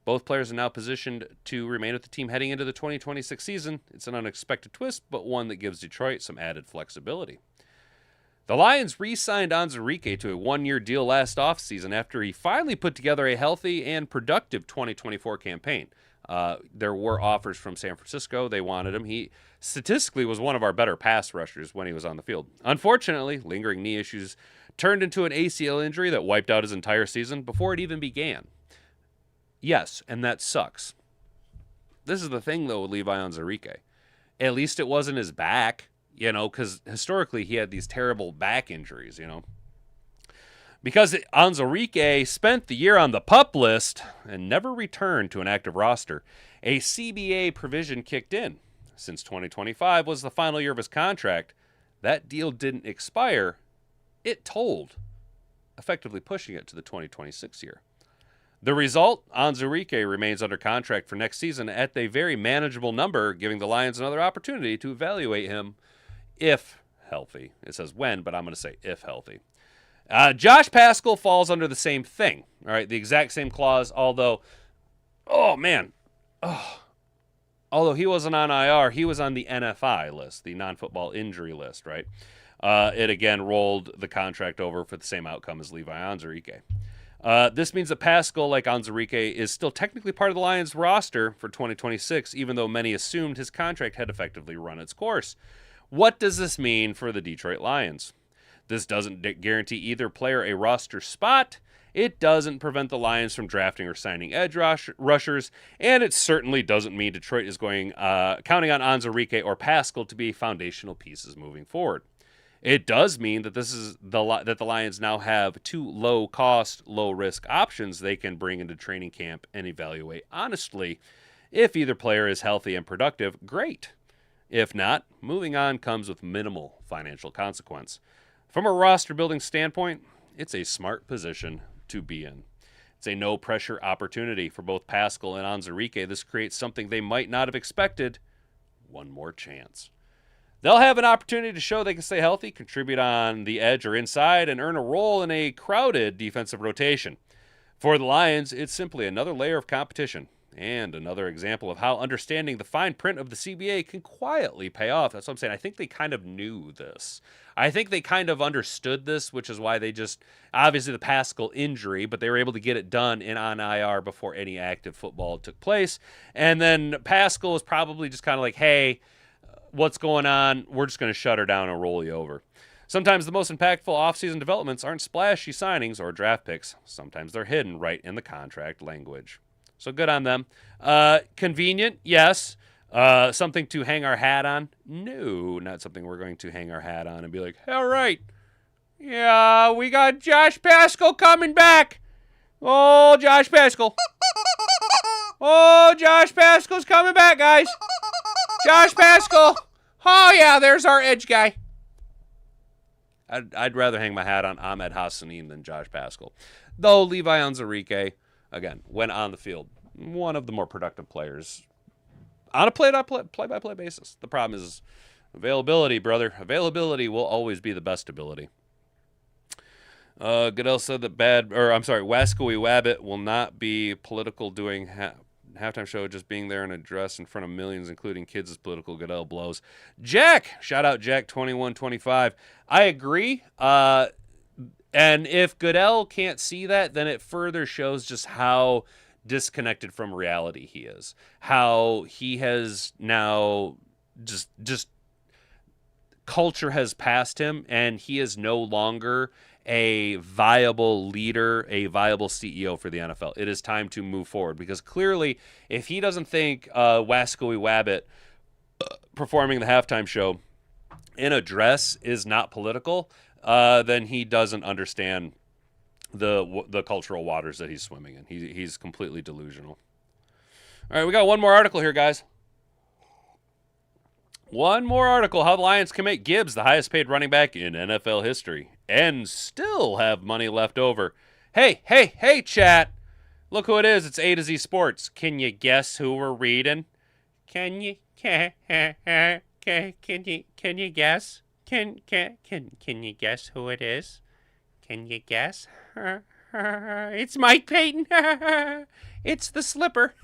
Both players are now positioned to remain with the team heading into the 2026 season. It's an unexpected twist, but one that gives Detroit some added flexibility. The Lions re-signed Onwuzurike to a one-year deal last offseason after he finally put together a healthy and productive 2024 campaign. There were offers from San Francisco. They wanted him. He statistically was one of our better pass rushers when he was on the field. Unfortunately, lingering knee issues turned into an ACL injury that wiped out his entire season before it even began. Yes, and that sucks. This is the thing, though, with Levi Onwuzurike. At least it wasn't his back. Because historically he had these terrible back injuries, Because Onwuzurike spent the year on the PUP list and never returned to an active roster, a CBA provision kicked in. Since 2025 was the final year of his contract, that deal didn't expire. It told, effectively pushing it to the 2026 year. The result, Onwuzurike remains under contract for next season at a very manageable number, giving the Lions another opportunity to evaluate him if healthy. It says when, but I'm going to say if healthy. Josh Paschal falls under the same thing. All right, the exact same clause, although he wasn't on IR, he was on the NFI list, the non-football injury list, right? It again rolled the contract over for the same outcome as Levi Onwuzurike. This means that Paschal, like Onwuzurike, is still technically part of the Lions roster for 2026, even though many assumed his contract had effectively run its course. What does this mean for the Detroit Lions? This doesn't guarantee either player a roster spot. It doesn't prevent the Lions from drafting or signing edge rushers, and it certainly doesn't mean Detroit is counting on Onwuzurike or Paschal to be foundational pieces moving forward. It does mean that that the Lions now have two low-cost, low-risk options they can bring into training camp and evaluate honestly. If either player is healthy and productive, great. If not, moving on comes with minimal financial consequence. From a roster-building standpoint, it's a smart position to be in. It's a no-pressure opportunity for both Paschal and Onwuzurike. This creates something they might not have expected: one more chance. They'll have an opportunity to show they can stay healthy, contribute on the edge or inside, and earn a role in a crowded defensive rotation. For the Lions, it's simply another layer of competition and another example of how understanding the fine print of the CBA can quietly pay off. That's what I'm saying. I think they kind of knew this. I think they kind of understood this, which is why they just, obviously the Paschal injury, but they were able to get it done on IR before any active football took place. And then Paschal was probably just kind of like, hey, what's going on? We're just going to shut her down and roll you over. Sometimes the most impactful offseason developments aren't splashy signings or draft picks. Sometimes they're hidden right in the contract language. So good on them. Convenient, yes. Something to hang our hat on? No, not something we're going to hang our hat on and be like, all right, yeah, we got Josh Paschal coming back. Oh, Josh Paschal. Oh, Josh Paschal's coming back, guys. Josh Paschal. Oh, yeah, there's our edge guy. I'd rather hang my hat on Ahmed Hassanin than Josh Paschal. Though Levi Onwuzurike, again, when on the field, one of the more productive players on a play-by-play basis. The problem is availability, brother. Availability will always be the best ability. Goodell said that Wascoey Wabbit will not be political doing halftime show, just being there in a dress in front of millions, including kids, is political. Goodell blows. Jack, shout out Jack 2125. I agree. And if Goodell can't see that, then it further shows just how disconnected from reality he is. How he has now just culture has passed him, and he is no longer a viable leader, a viable CEO for the NFL. It is time to move forward, because clearly, if he doesn't think Wascoey Wabbit performing the halftime show in a dress is not political, then he doesn't understand the cultural waters that he's swimming in. He's completely delusional. All right, we got one more article here, guys. One more article: how the Lions can make Gibbs the highest paid running back in NFL history and still have money left over. Hey, chat. Look who it is. It's A to Z Sports. Can you guess who we're reading? Can you guess? Can you guess who it is? Can you guess? It's Mike Payton. It's the slipper.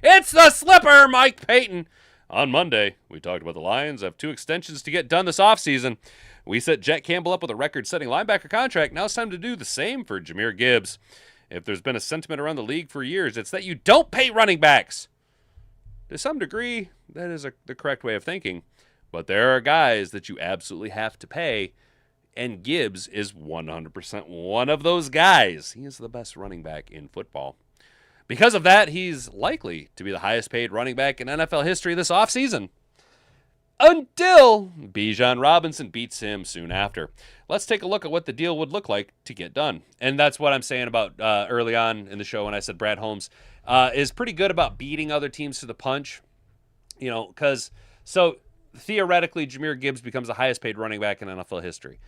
It's the slipper, Mike Payton. On Monday, we talked about the Lions have 2 extensions to get done this offseason. We set Jack Campbell up with a record-setting linebacker contract. Now it's time to do the same for Jahmyr Gibbs. If there's been a sentiment around the league for years, it's that you don't pay running backs. To some degree, that is the correct way of thinking. But there are guys that you absolutely have to pay, and Gibbs is 100% one of those guys. He is the best running back in football. Because of that, he's likely to be the highest paid running back in NFL history this offseason. Until Bijan Robinson beats him soon after. Let's take a look at what the deal would look like to get done. And that's what I'm saying about early on in the show when I said Brad Holmes is pretty good about beating other teams to the punch. You know, because so theoretically, Jahmyr Gibbs becomes the highest paid running back in NFL history.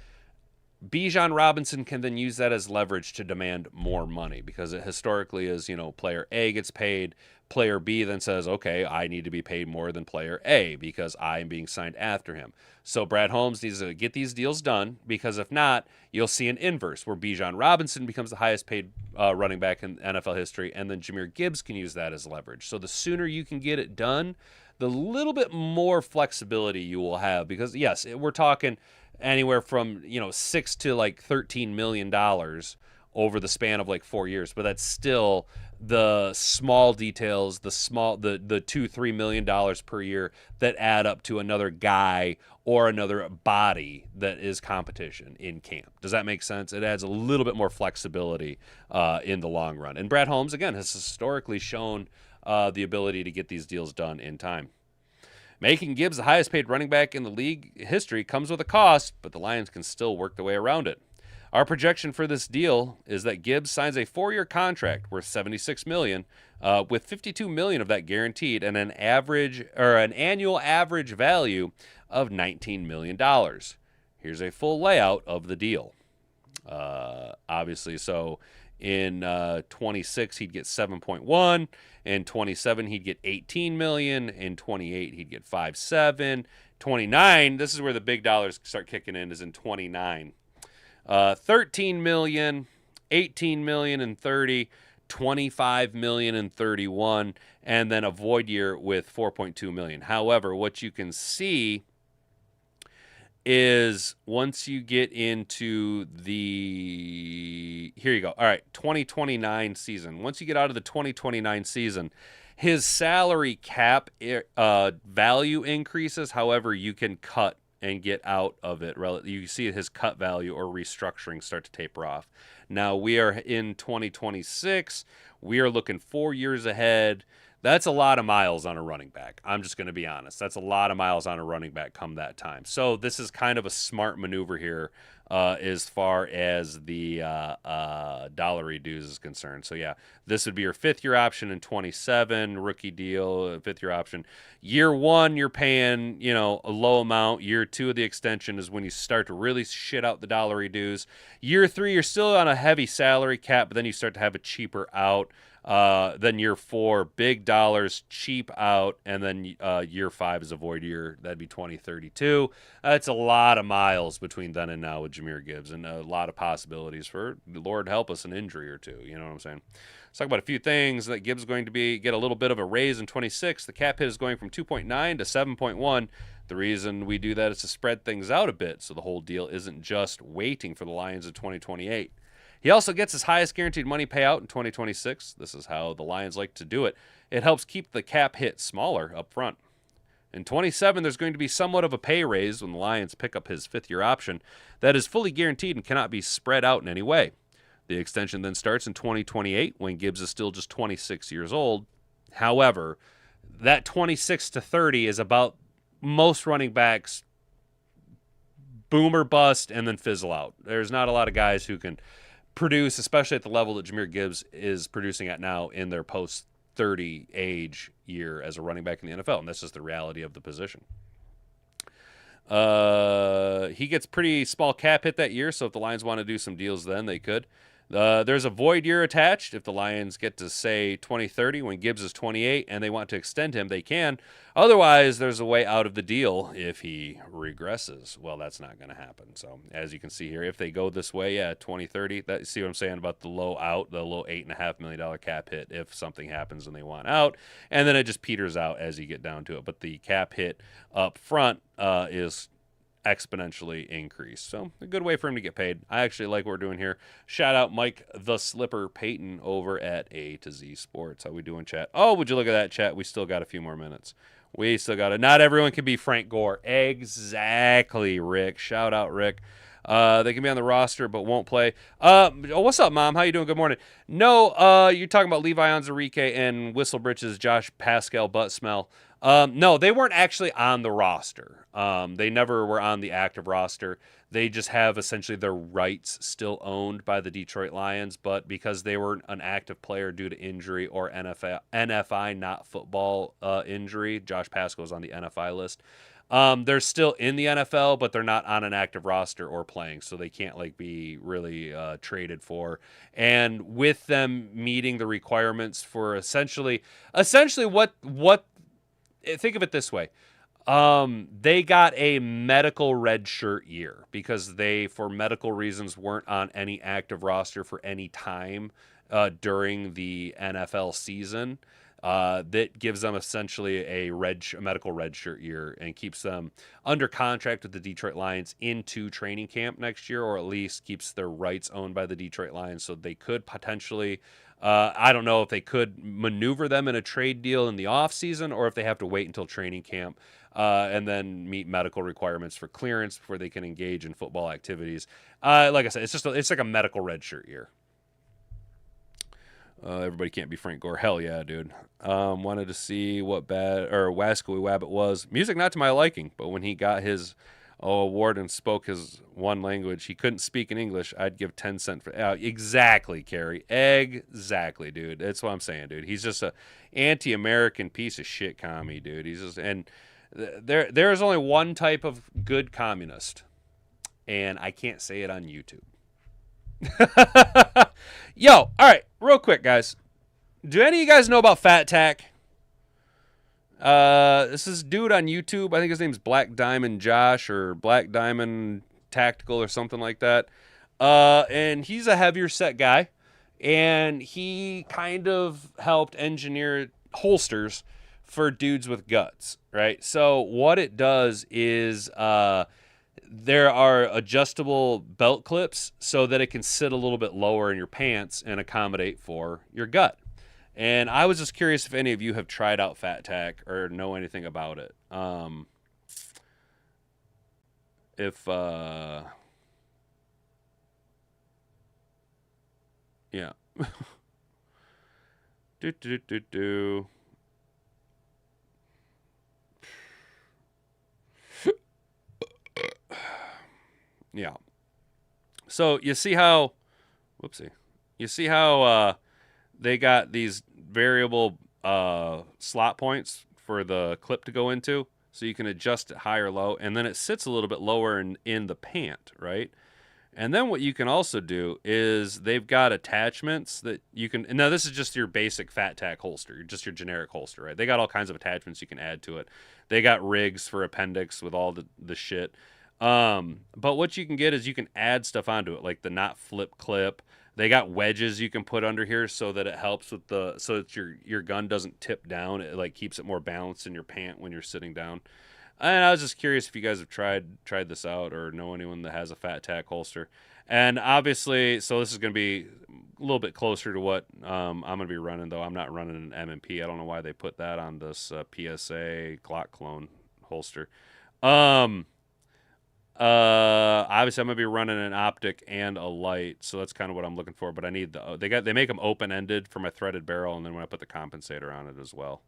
Bijan Robinson can then use that as leverage to demand more money because it historically is, you know, player A gets paid, player B then says, okay, I need to be paid more than player A because I am being signed after him. So Brad Holmes needs to get these deals done because if not, you'll see an inverse where Bijan Robinson becomes the highest paid running back in NFL history, and then Jahmyr Gibbs can use that as leverage. So the sooner you can get it done, the little bit more flexibility you will have because, yes, we're talking anywhere from, you know, $6 to like $13 million over the span of like 4 years, but that's still the small details, the $2-3 million per year that add up to another guy or another body that is competition in camp. Does that make sense? It adds a little bit more flexibility in the long run. And Brad Holmes, again, has historically shown the ability to get these deals done in time. Making Gibbs the highest paid running back in the league history comes with a cost, but the Lions can still work their way around it. Our projection for this deal is that Gibbs signs a 4-year contract worth $76 million, with $52 million of that guaranteed and an annual average value of $19 million. Here's a full layout of the deal. Obviously, so in 26 he'd get 7.1. In 27 he'd get 18 million. In 28 he'd get 5.7. 29, this is where the big dollars start kicking in, is in 29. 13 million, 18 million in 30, 25 million in 31, and then a void year with 4.2 million. However, what you can see is once you get into here you go. All right, 2029 season. Once you get out of the 2029 season, his salary cap value increases. However, you can cut and get out of it. You see his cut value or restructuring start to taper off. Now we are in 2026. We are looking 4 years ahead. That's a lot of miles on a running back. I'm just going to be honest. That's a lot of miles on a running back come that time. So this is kind of a smart maneuver here as far as the dollar reduce is concerned. So, yeah, this would be your 5th-year option in 27, rookie deal, 5th-year option. Year 1, you're paying, you know, a low amount. Year 2 of the extension is when you start to really shit out the dollar reduce. Year 3, you're still on a heavy salary cap, but then you start to have a cheaper out. Then year 4, big dollars, cheap out, and then year 5 is a void year. That'd be 2032. That's a lot of miles between then and now with Jahmyr Gibbs, and a lot of possibilities for, Lord help us, an injury or two. You know what I'm saying? Let's talk about a few things. That Gibbs is going to get a little bit of a raise in 26. The cap hit is going from 2.9 to 7.1. The reason we do that is to spread things out a bit, so the whole deal isn't just waiting for the Lions of 2028. He also gets his highest guaranteed money payout in 2026. This is how the Lions like to do it. It helps keep the cap hit smaller up front. In 27, there's going to be somewhat of a pay raise when the Lions pick up his 5th-year option that is fully guaranteed and cannot be spread out in any way. The extension then starts in 2028 when Gibbs is still just 26 years old. However, that 26 to 30 is about most running backs boom or bust and then fizzle out. There's not a lot of guys who can produce, especially at the level that Jahmyr Gibbs is producing at now in their post-30 age year as a running back in the NFL, and this is the reality of the position. He gets pretty small cap hit that year, so if the Lions want to do some deals then, they could. There's a void year attached. If the Lions get to, say, 2030 when Gibbs is 28 and they want to extend him, they can. Otherwise, there's a way out of the deal if he regresses. Well, that's not going to happen. So, as you can see here, if they go this way, 2030, see what I'm saying about the low $8.5 million cap hit if something happens and they want out. And then it just peters out as you get down to it. But the cap hit up front is exponentially increase. So a good way for him to get paid. I actually like what we're doing here. Shout out Mike the Slipper Payton over at A to Z Sports. How we doing, chat? Oh, would you look at that, chat? We still got a few more minutes. We still got it. Not everyone can be Frank Gore. Exactly, Rick. Shout out, Rick. They can be on the roster but won't play. What's up, Mom? How you doing? Good morning. No, you're talking about Levi Onwuzurike and Whistlebritch's Josh Pascal butt smell. No, they weren't actually on the roster. They never were on the active roster. They just have essentially their rights still owned by the Detroit Lions, but because they were an active player due to injury or NFI, not football injury, Josh Pascal is on the NFI list. They're still in the NFL, but they're not on an active roster or playing, so they can't be really traded for. And with them meeting the requirements for essentially what think of it this way. They got a medical red shirt year because they, for medical reasons, weren't on any active roster for any time during the NFL season. That gives them essentially a medical red shirt year and keeps them under contract with the Detroit Lions into training camp next year, or at least keeps their rights owned by the Detroit Lions. So they could potentially, I don't know if they could maneuver them in a trade deal in the offseason or if they have to wait until training camp and then meet medical requirements for clearance before they can engage in football activities. Like I said, it's like a medical red shirt year. Everybody can't be Frank Gore. Hell yeah, dude. Wanted to see what Wascally Wabbit was. Music not to my liking, but when he got his award and spoke his one language, he couldn't speak in English. I'd give 10 cents for exactly, Carrie. Exactly, dude. That's what I'm saying, dude. He's just a anti-American piece of shit commie, dude. He's just there's only one type of good communist, and I can't say it on YouTube. Yo, all right, real quick, guys. Do any of you guys know about Fat Tack? This is dude on YouTube. I think his name's Black Diamond Josh or Black Diamond Tactical or something like that. And he's a heavier set guy, and he kind of helped engineer holsters for dudes with guts, right? So what it does is there are adjustable belt clips so that it can sit a little bit lower in your pants and accommodate for your gut. And I was just curious if any of you have tried out Fat Tack or know anything about it. Yeah. do. Yeah. So you see how, they got these variable slot points for the clip to go into, so you can adjust it high or low, and then it sits a little bit lower in the pant, right? And then what you can also do is they've got attachments that you can. Now this is just your basic Fat Tack holster, just your generic holster, right? They got all kinds of attachments you can add to it. They got rigs for appendix with all the shit. But what you can get is you can add stuff onto it, like the not flip clip. They got wedges you can put under here so that it helps with so that your gun doesn't tip down. It keeps it more balanced in your pant when you're sitting down. And I was just curious if you guys have tried this out or know anyone that has a Fat Tack holster. And obviously, so this is going to be a little bit closer to what I'm going to be running, though. I'm not running an M&P. I don't know why they put that on this PSA Glock clone holster. Obviously I'm gonna be running an optic and a light, so that's kind of what I'm looking for. But I need they make them open ended for my threaded barrel, and then when I put the compensator on it as well.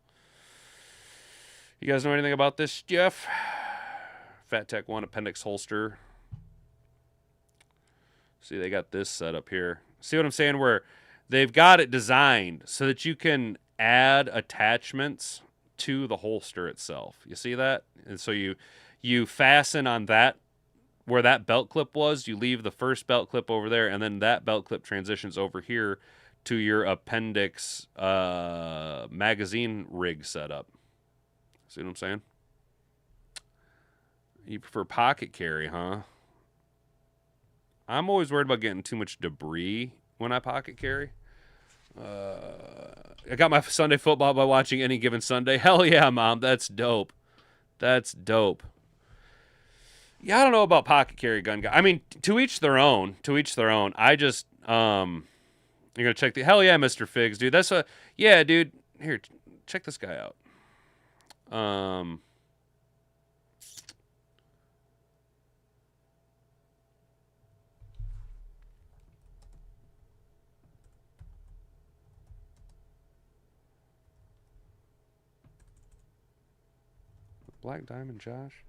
You guys know anything about this, Jeff? Fat Tech 1 appendix holster. See, they got this set up here. See what I'm saying? Where they've got it designed so that you can add attachments to the holster itself. You see that? And so you fasten on that where that belt clip was, you leave the first belt clip over there, and then that belt clip transitions over here to your appendix magazine rig setup. See what I'm saying? You prefer pocket carry, huh? I'm always worried about getting too much debris when I pocket carry. I got my Sunday football by watching Any Given Sunday. Hell yeah, Mom. That's dope. That's dope. Yeah, I don't know about pocket carry gun guy. I mean, to each their own. To each their own. I just, you're going to check the, hell yeah, Mr. Figs, dude. That's a, yeah, dude. Here, check this guy out. Black Diamond Josh.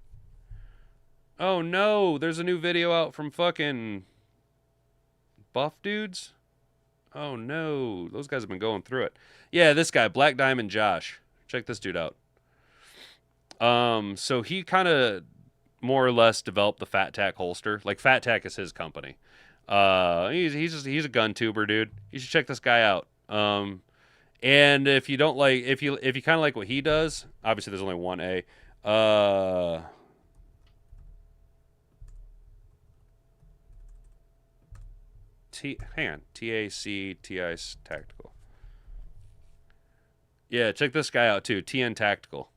Oh no, there's a new video out from fucking Buff Dudes. Oh no, those guys have been going through it. Yeah, this guy, Black Diamond Josh. Check this dude out. So he kind of more or less developed the Fat Tack holster. Like Fat Tack is his company. He's a gun tuber, dude. You should check this guy out. And if you don't like, if you kind of like what he does, obviously there's only one A. Hang on. TACTI Tactical. Yeah, check this guy out too. TN Tactical.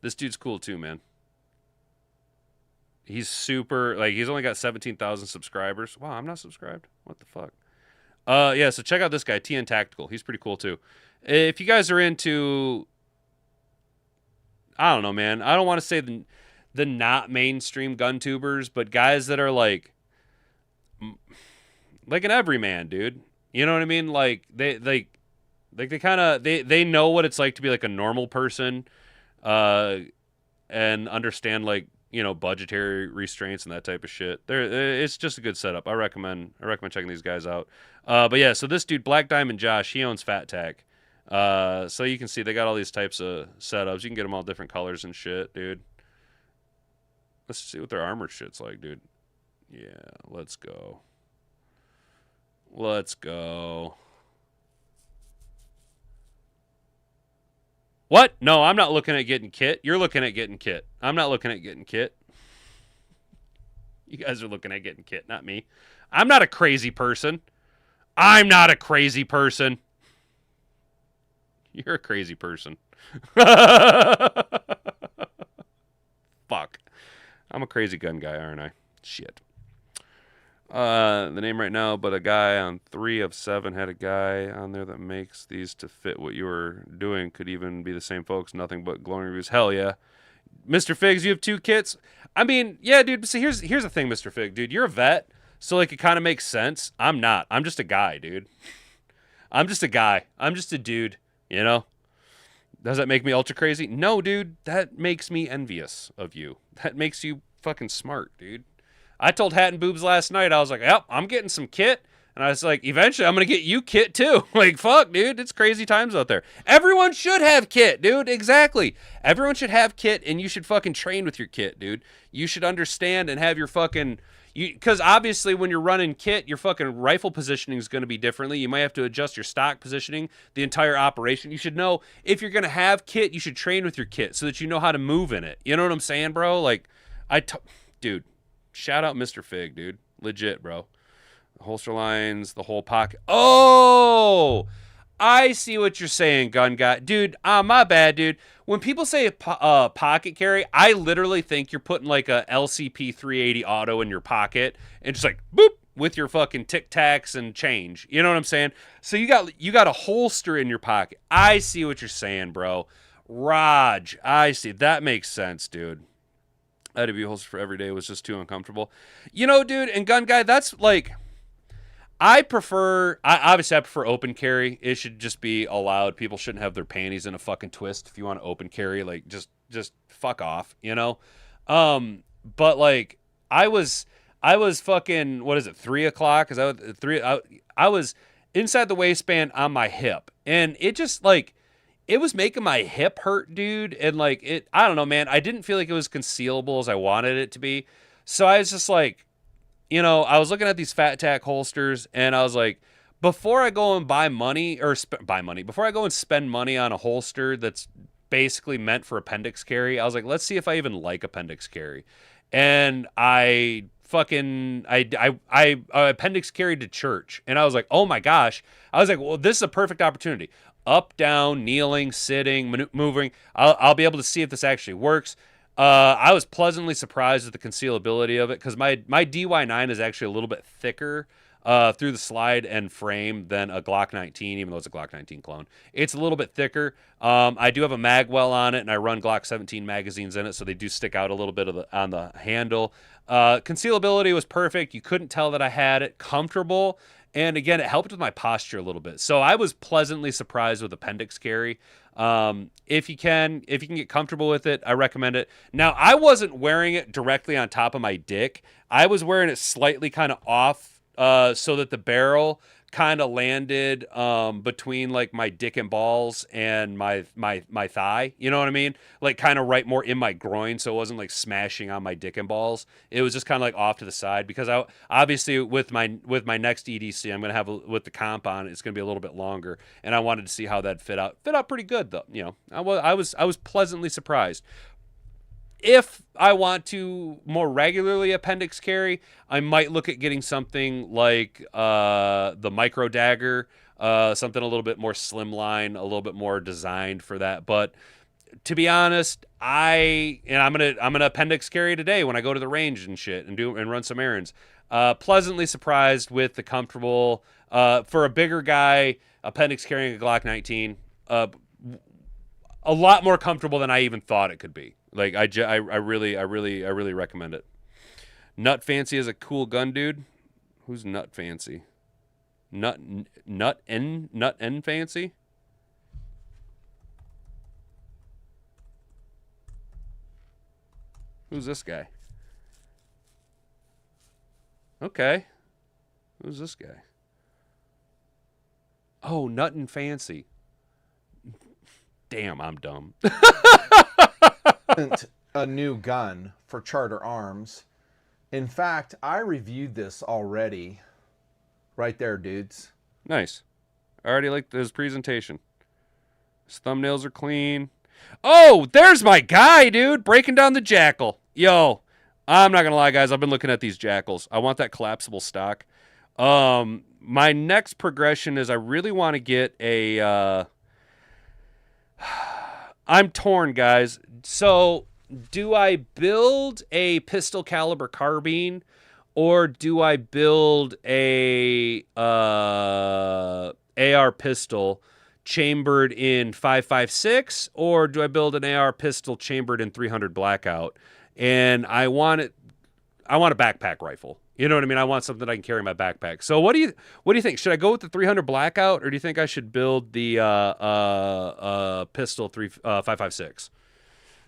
This dude's cool too, man. He's super, like, he's only got 17,000 subscribers. Wow, I'm not subscribed. What the fuck? Yeah, so check out this guy, TN Tactical. He's pretty cool too. If you guys are into, I don't know, man. I don't want to say the not mainstream gun tubers, but guys that are like an everyman, dude. You know what I mean? Like they kind of they know what it's like to be like a normal person, and understand, like, you know, budgetary restraints and that type of shit. It's just a good setup. I recommend checking these guys out. But yeah, so this dude, Black Diamond Josh, he owns Fat Tack. So you can see they got all these types of setups. You can get them all different colors and shit, dude. Let's see what their armor shit's like, dude. Yeah, let's go. Let's go. What? No, I'm not looking at getting kit. You're looking at getting kit. I'm not looking at getting kit. You guys are looking at getting kit, not me. I'm not a crazy person. I'm not a crazy person. You're a crazy person. Fuck. I'm a crazy gun guy, aren't I? Shit. The name right now, but a guy on 3 of 7 had a guy on there that makes these to fit what you were doing. Could even be the same folks. Nothing but glowing reviews. Hell yeah. Mr. Figs, you have 2 kits? I mean, yeah, dude. But see, here's the thing, Mr. Fig, dude. You're a vet, so like it kind of makes sense. I'm not. I'm just a guy, dude. I'm just a guy. I'm just a dude, you know? Does that make me ultra crazy? No, dude. That makes me envious of you. That makes you fucking smart, dude. I told Hat and Boobs last night, I was like, yep, I'm getting some kit. And I was like, eventually I'm going to get you kit too. Like, fuck, dude. It's crazy times out there. Everyone should have kit, dude. Exactly. Everyone should have kit, and you should fucking train with your kit, dude. You should understand and have your fucking... Because obviously when you're running kit, your fucking rifle positioning is going to be differently. You might have to adjust your stock positioning, the entire operation. You should know if you're going to have kit, you should train with your kit so that you know how to move in it. You know what I'm saying, bro? Like, dude, shout out Mr. Fig, dude. Legit, bro. The holster lines, the whole pocket. Oh, I see what you're saying, gun guy. Dude, my bad, dude. When people say pocket carry, I literally think you're putting like a LCP 380 auto in your pocket and just like, boop, with your fucking Tic Tacs and change. You know what I'm saying? So you got a holster in your pocket. I see what you're saying, bro. Raj, I see. That makes sense, dude. IW holster for every day was just too uncomfortable. You know, dude, and gun guy, that's like... I prefer open carry. It should just be allowed. People shouldn't have their panties in a fucking twist. If you want to open carry, like, just fuck off, you know? But like, I was fucking, what is it, 3 o'clock? Is that what, 3? I was inside the waistband on my hip, and it just like, it was making my hip hurt, dude. And like, I don't know, man. I didn't feel like it was concealable as I wanted it to be. So I was just like, I was looking at these Fat Tack holsters, and I was like, before I go and before I go and spend money on a holster that's basically meant for appendix carry, I was like, let's see if I even like appendix carry. And I appendix carried to church, and I was like, oh my gosh. I was like, well, this is a perfect opportunity. Up, down, kneeling, sitting, moving. I'll be able to see if this actually works. I was pleasantly surprised at the concealability of it, because my DY9 is actually a little bit thicker through the slide and frame than a Glock 19, even though it's a Glock 19 clone. It's a little bit thicker. I do have a mag well on it, and I run Glock 17 magazines in it, so they do stick out a little bit on the handle. Concealability was perfect. You couldn't tell that I had it. Comfortable. And again, it helped with my posture a little bit. So I was pleasantly surprised with appendix carry. If you can get comfortable with it, I recommend it. Now, I wasn't wearing it directly on top of my dick. I was wearing it slightly kind of off, so that the barrel kind of landed between like my dick and balls and my thigh. You know what I mean? Like kind of right more in my groin, so it wasn't like smashing on my dick and balls. It was just kind of like off to the side, because I obviously with my next EDC, I'm gonna have with the comp on, it's gonna be a little bit longer, and I wanted to see how that fit out pretty good though. I was pleasantly surprised. If I want to more regularly appendix carry, I might look at getting something like the micro dagger, something a little bit more slimline, a little bit more designed for that. But to be honest, I'm gonna appendix carry today when I go to the range and shit and run some errands. Pleasantly surprised with the comfortable for a bigger guy appendix carrying a Glock 19. A lot more comfortable than I even thought it could be. Like I really recommend it. Nut Fancy is a cool gun, dude. Who's Nut Fancy? Nut N Fancy? Who's this guy? Okay. Who's this guy? Oh, Nut and Fancy. Damn, I'm dumb. A new gun for Charter Arms. In fact, I reviewed this already. Right there, dudes. Nice. I already like his presentation. His thumbnails are clean. Oh, there's my guy, dude. Breaking down the Jackal. Yo, I'm not going to lie, guys. I've been looking at these Jackals. I want that collapsible stock. My next progression is I really want to get a... I'm torn, guys. So, do I build a pistol caliber carbine, or do I build a AR pistol chambered in 5.56, or do I build an AR pistol chambered in 300 blackout? And I want a backpack rifle. You know what I mean? I want something I can carry in my backpack. So what do you think? Should I go with the 300 blackout, or do you think I should build the pistol 5.56?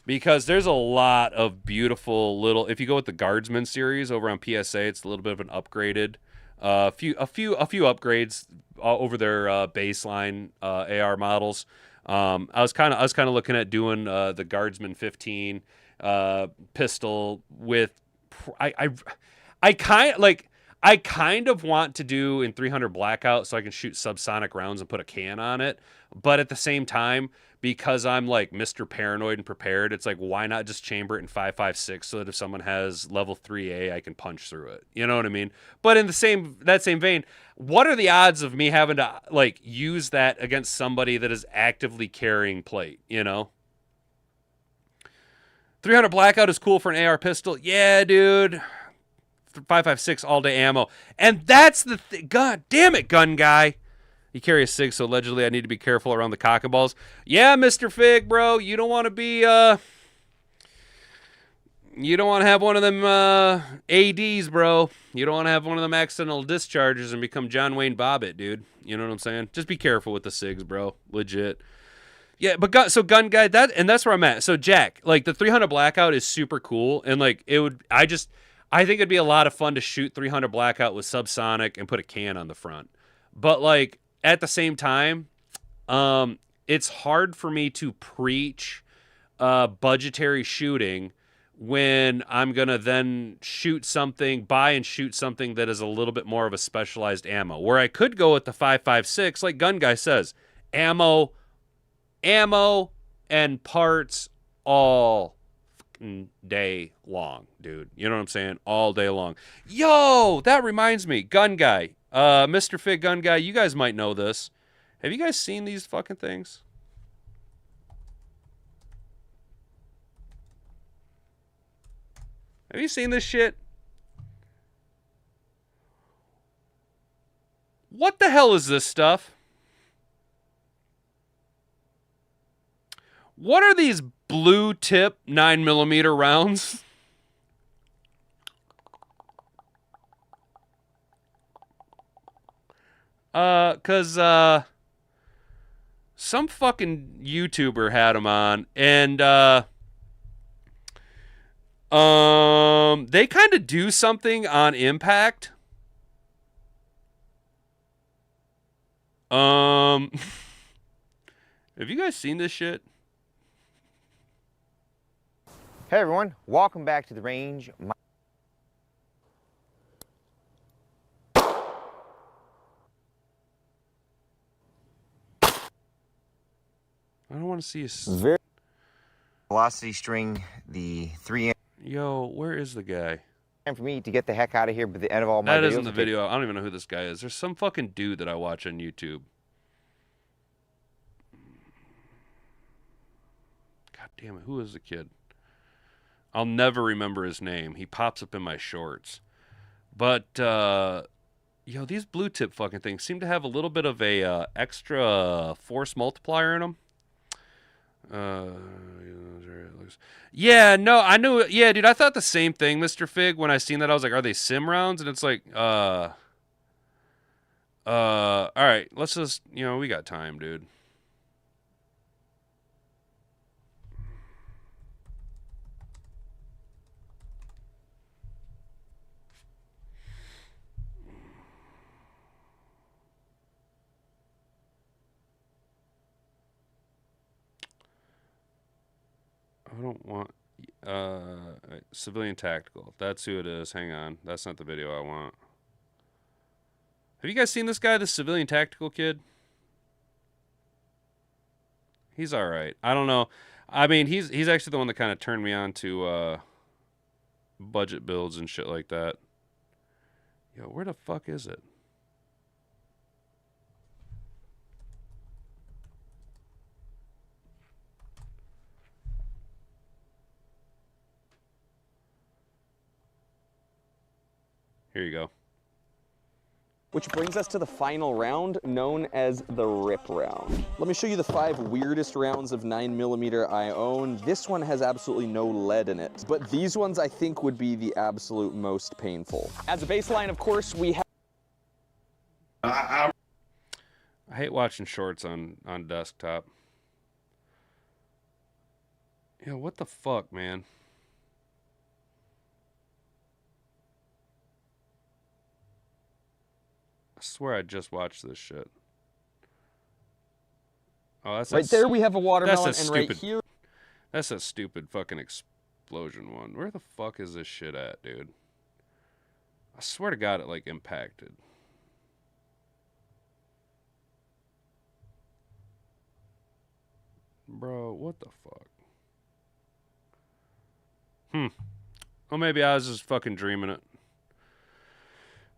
Because there's a lot of beautiful little. If you go with the Guardsman series over on PSA, it's a little bit of an upgraded. A few upgrades over their baseline AR models. I was kind of looking at doing the Guardsman 15 pistol with. I kind of want to do in 300 blackout so I can shoot subsonic rounds and put a can on it. But at the same time, because I'm like Mr. Paranoid and prepared, it's like, why not just chamber it in 5.56 so that if someone has level 3A, I can punch through it. You know what I mean? But in that same vein, what are the odds of me having to like use that against somebody that is actively carrying plate, 300 blackout is cool for an AR pistol. Yeah, dude. 5.56 all day ammo. And that's the God damn it, gun guy. You carry a SIG, so allegedly I need to be careful around the cock and balls. Yeah, Mr. Fig, bro. You don't want to be you don't want to have one of them ADs, bro. You don't want to have one of them accidental discharges and become John Wayne Bobbitt, dude. You know what I'm saying? Just be careful with the SIGs, bro. Legit. Yeah, but gun guy, that's where I'm at. So Jack, like the 300 blackout is super cool, and like I think it'd be a lot of fun to shoot 300 blackout with subsonic and put a can on the front. But like at the same time, it's hard for me to preach budgetary shooting when I'm going to then buy and shoot something that is a little bit more of a specialized ammo. Where I could go with the 5.56, like Gun Guy says, ammo, and parts all day long, dude. You know what I'm saying? All day long. Yo, that reminds me, Gun Guy, Mr. Fig Gun Guy, you guys might know this. Have you guys seen these fucking things? Have you seen this shit? What the hell is this stuff? What are these blue tip 9mm rounds? Cause some fucking YouTuber had them on, and they kind of do something on impact. Have you guys seen this shit? Hey everyone, welcome back to the range. I don't want to see a... Very velocity string, the 3 amp. Yo, where is the guy? Time for me to get the heck out of here, but the end of all my videos. That isn't the video. I don't even know who this guy is. There's some fucking dude that I watch on YouTube. God damn it, who is the kid? I'll never remember his name. He pops up in my shorts. But, yo, these blue tip fucking things seem to have a little bit of a extra force multiplier in them. Yeah, no, I knew. Yeah, dude, I thought the same thing, Mr. Fig. When I seen that, I was like, are they sim rounds? And it's like, all right, let's just, we got time, dude. I don't want civilian tactical. That's who it is. Hang on. That's not the video I want. Have you guys seen this guy, the civilian tactical kid? He's all right. I don't know. I mean, he's actually the one that kind of turned me on to budget builds and shit like that. Yo, where the fuck is it? Here you go. Which brings us to the final round, known as the rip round. Let me show you the 5 weirdest rounds of 9mm I own. This one has absolutely no lead in it, but these ones I think would be the absolute most painful. As a baseline, of course, we have... I hate watching shorts on desktop. Yo, what the fuck, man? I swear I just watched this shit. Oh, that's right there we have a watermelon, and right here... That's a stupid fucking explosion one. Where the fuck is this shit at, dude? I swear to God it, like, impacted. Bro, what the fuck? Well, maybe I was just fucking dreaming it.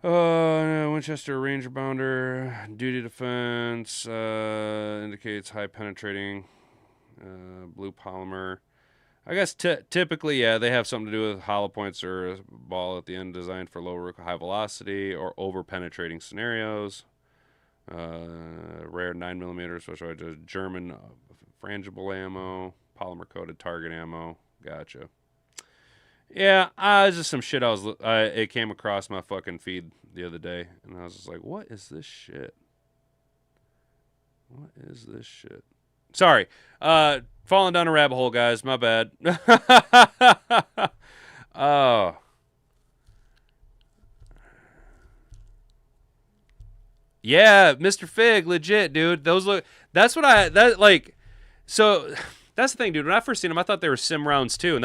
Winchester Ranger Bounder, duty defense, indicates high penetrating, blue polymer. I guess typically, yeah, they have something to do with hollow points or a ball at the end designed for low high velocity or over penetrating scenarios. Rare 9mm, special German frangible ammo, polymer coated target ammo. Gotcha. Yeah, it's just some shit it came across my fucking feed the other day, and I was just like, what is this shit? What is this shit? Sorry. Falling down a rabbit hole, guys. My bad. Oh. Yeah, Mr. Fig, legit, dude. Those look... That's what so... That's the thing, dude. When I first seen them, I thought they were sim rounds too, and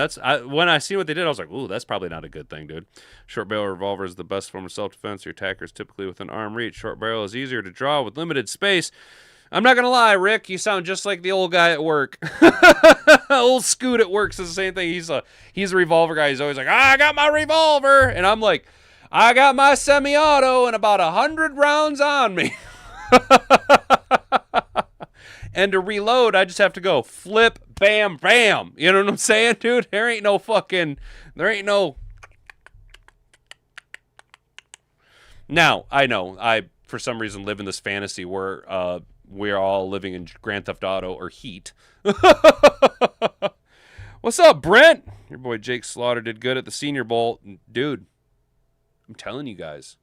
when I seen what they did, I was like, ooh, that's probably not a good thing, dude. Short barrel revolver is the best form of self-defense. Your attacker is typically within arm reach. Short barrel is easier to draw with limited space. I'm not gonna lie, Rick, you sound just like the old guy at work. Old Scoot at work says the same thing. He's a revolver guy. He's always like, I got my revolver, and I'm like, I got my semi-auto and about 100 rounds on me. And to reload, I just have to go flip, bam, bam. You know what I'm saying, dude? There ain't no. Now, I know, I, for some reason, live in this fantasy where we're all living in Grand Theft Auto or Heat. What's up, Brent? Your boy Jake Slaughter did good at the Senior Bowl. Dude, I'm telling you guys.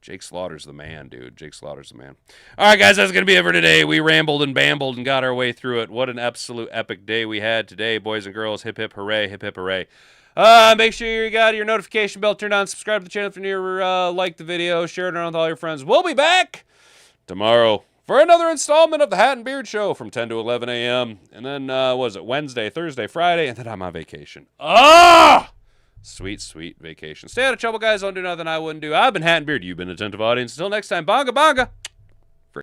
Jake Slaughter's the man, dude. Jake Slaughter's the man. All right, guys, that's going to be it for today. We rambled and bambled and got our way through it. What an absolute epic day we had today, boys and girls. Hip, hip, hooray. Hip, hip, hooray. Make sure you got your notification bell turned on. Subscribe to the channel if you're new. Like the video. Share it around with all your friends. We'll be back tomorrow for another installment of the Hat and Beard Show from 10 to 11 a.m. And then, Wednesday, Thursday, Friday, and then I'm on vacation. Sweet, sweet vacation. Stay out of trouble, guys. Don't do nothing I wouldn't do. I've been Hat and Beard. You've been attentive audience. Until next time, bonga, bonga.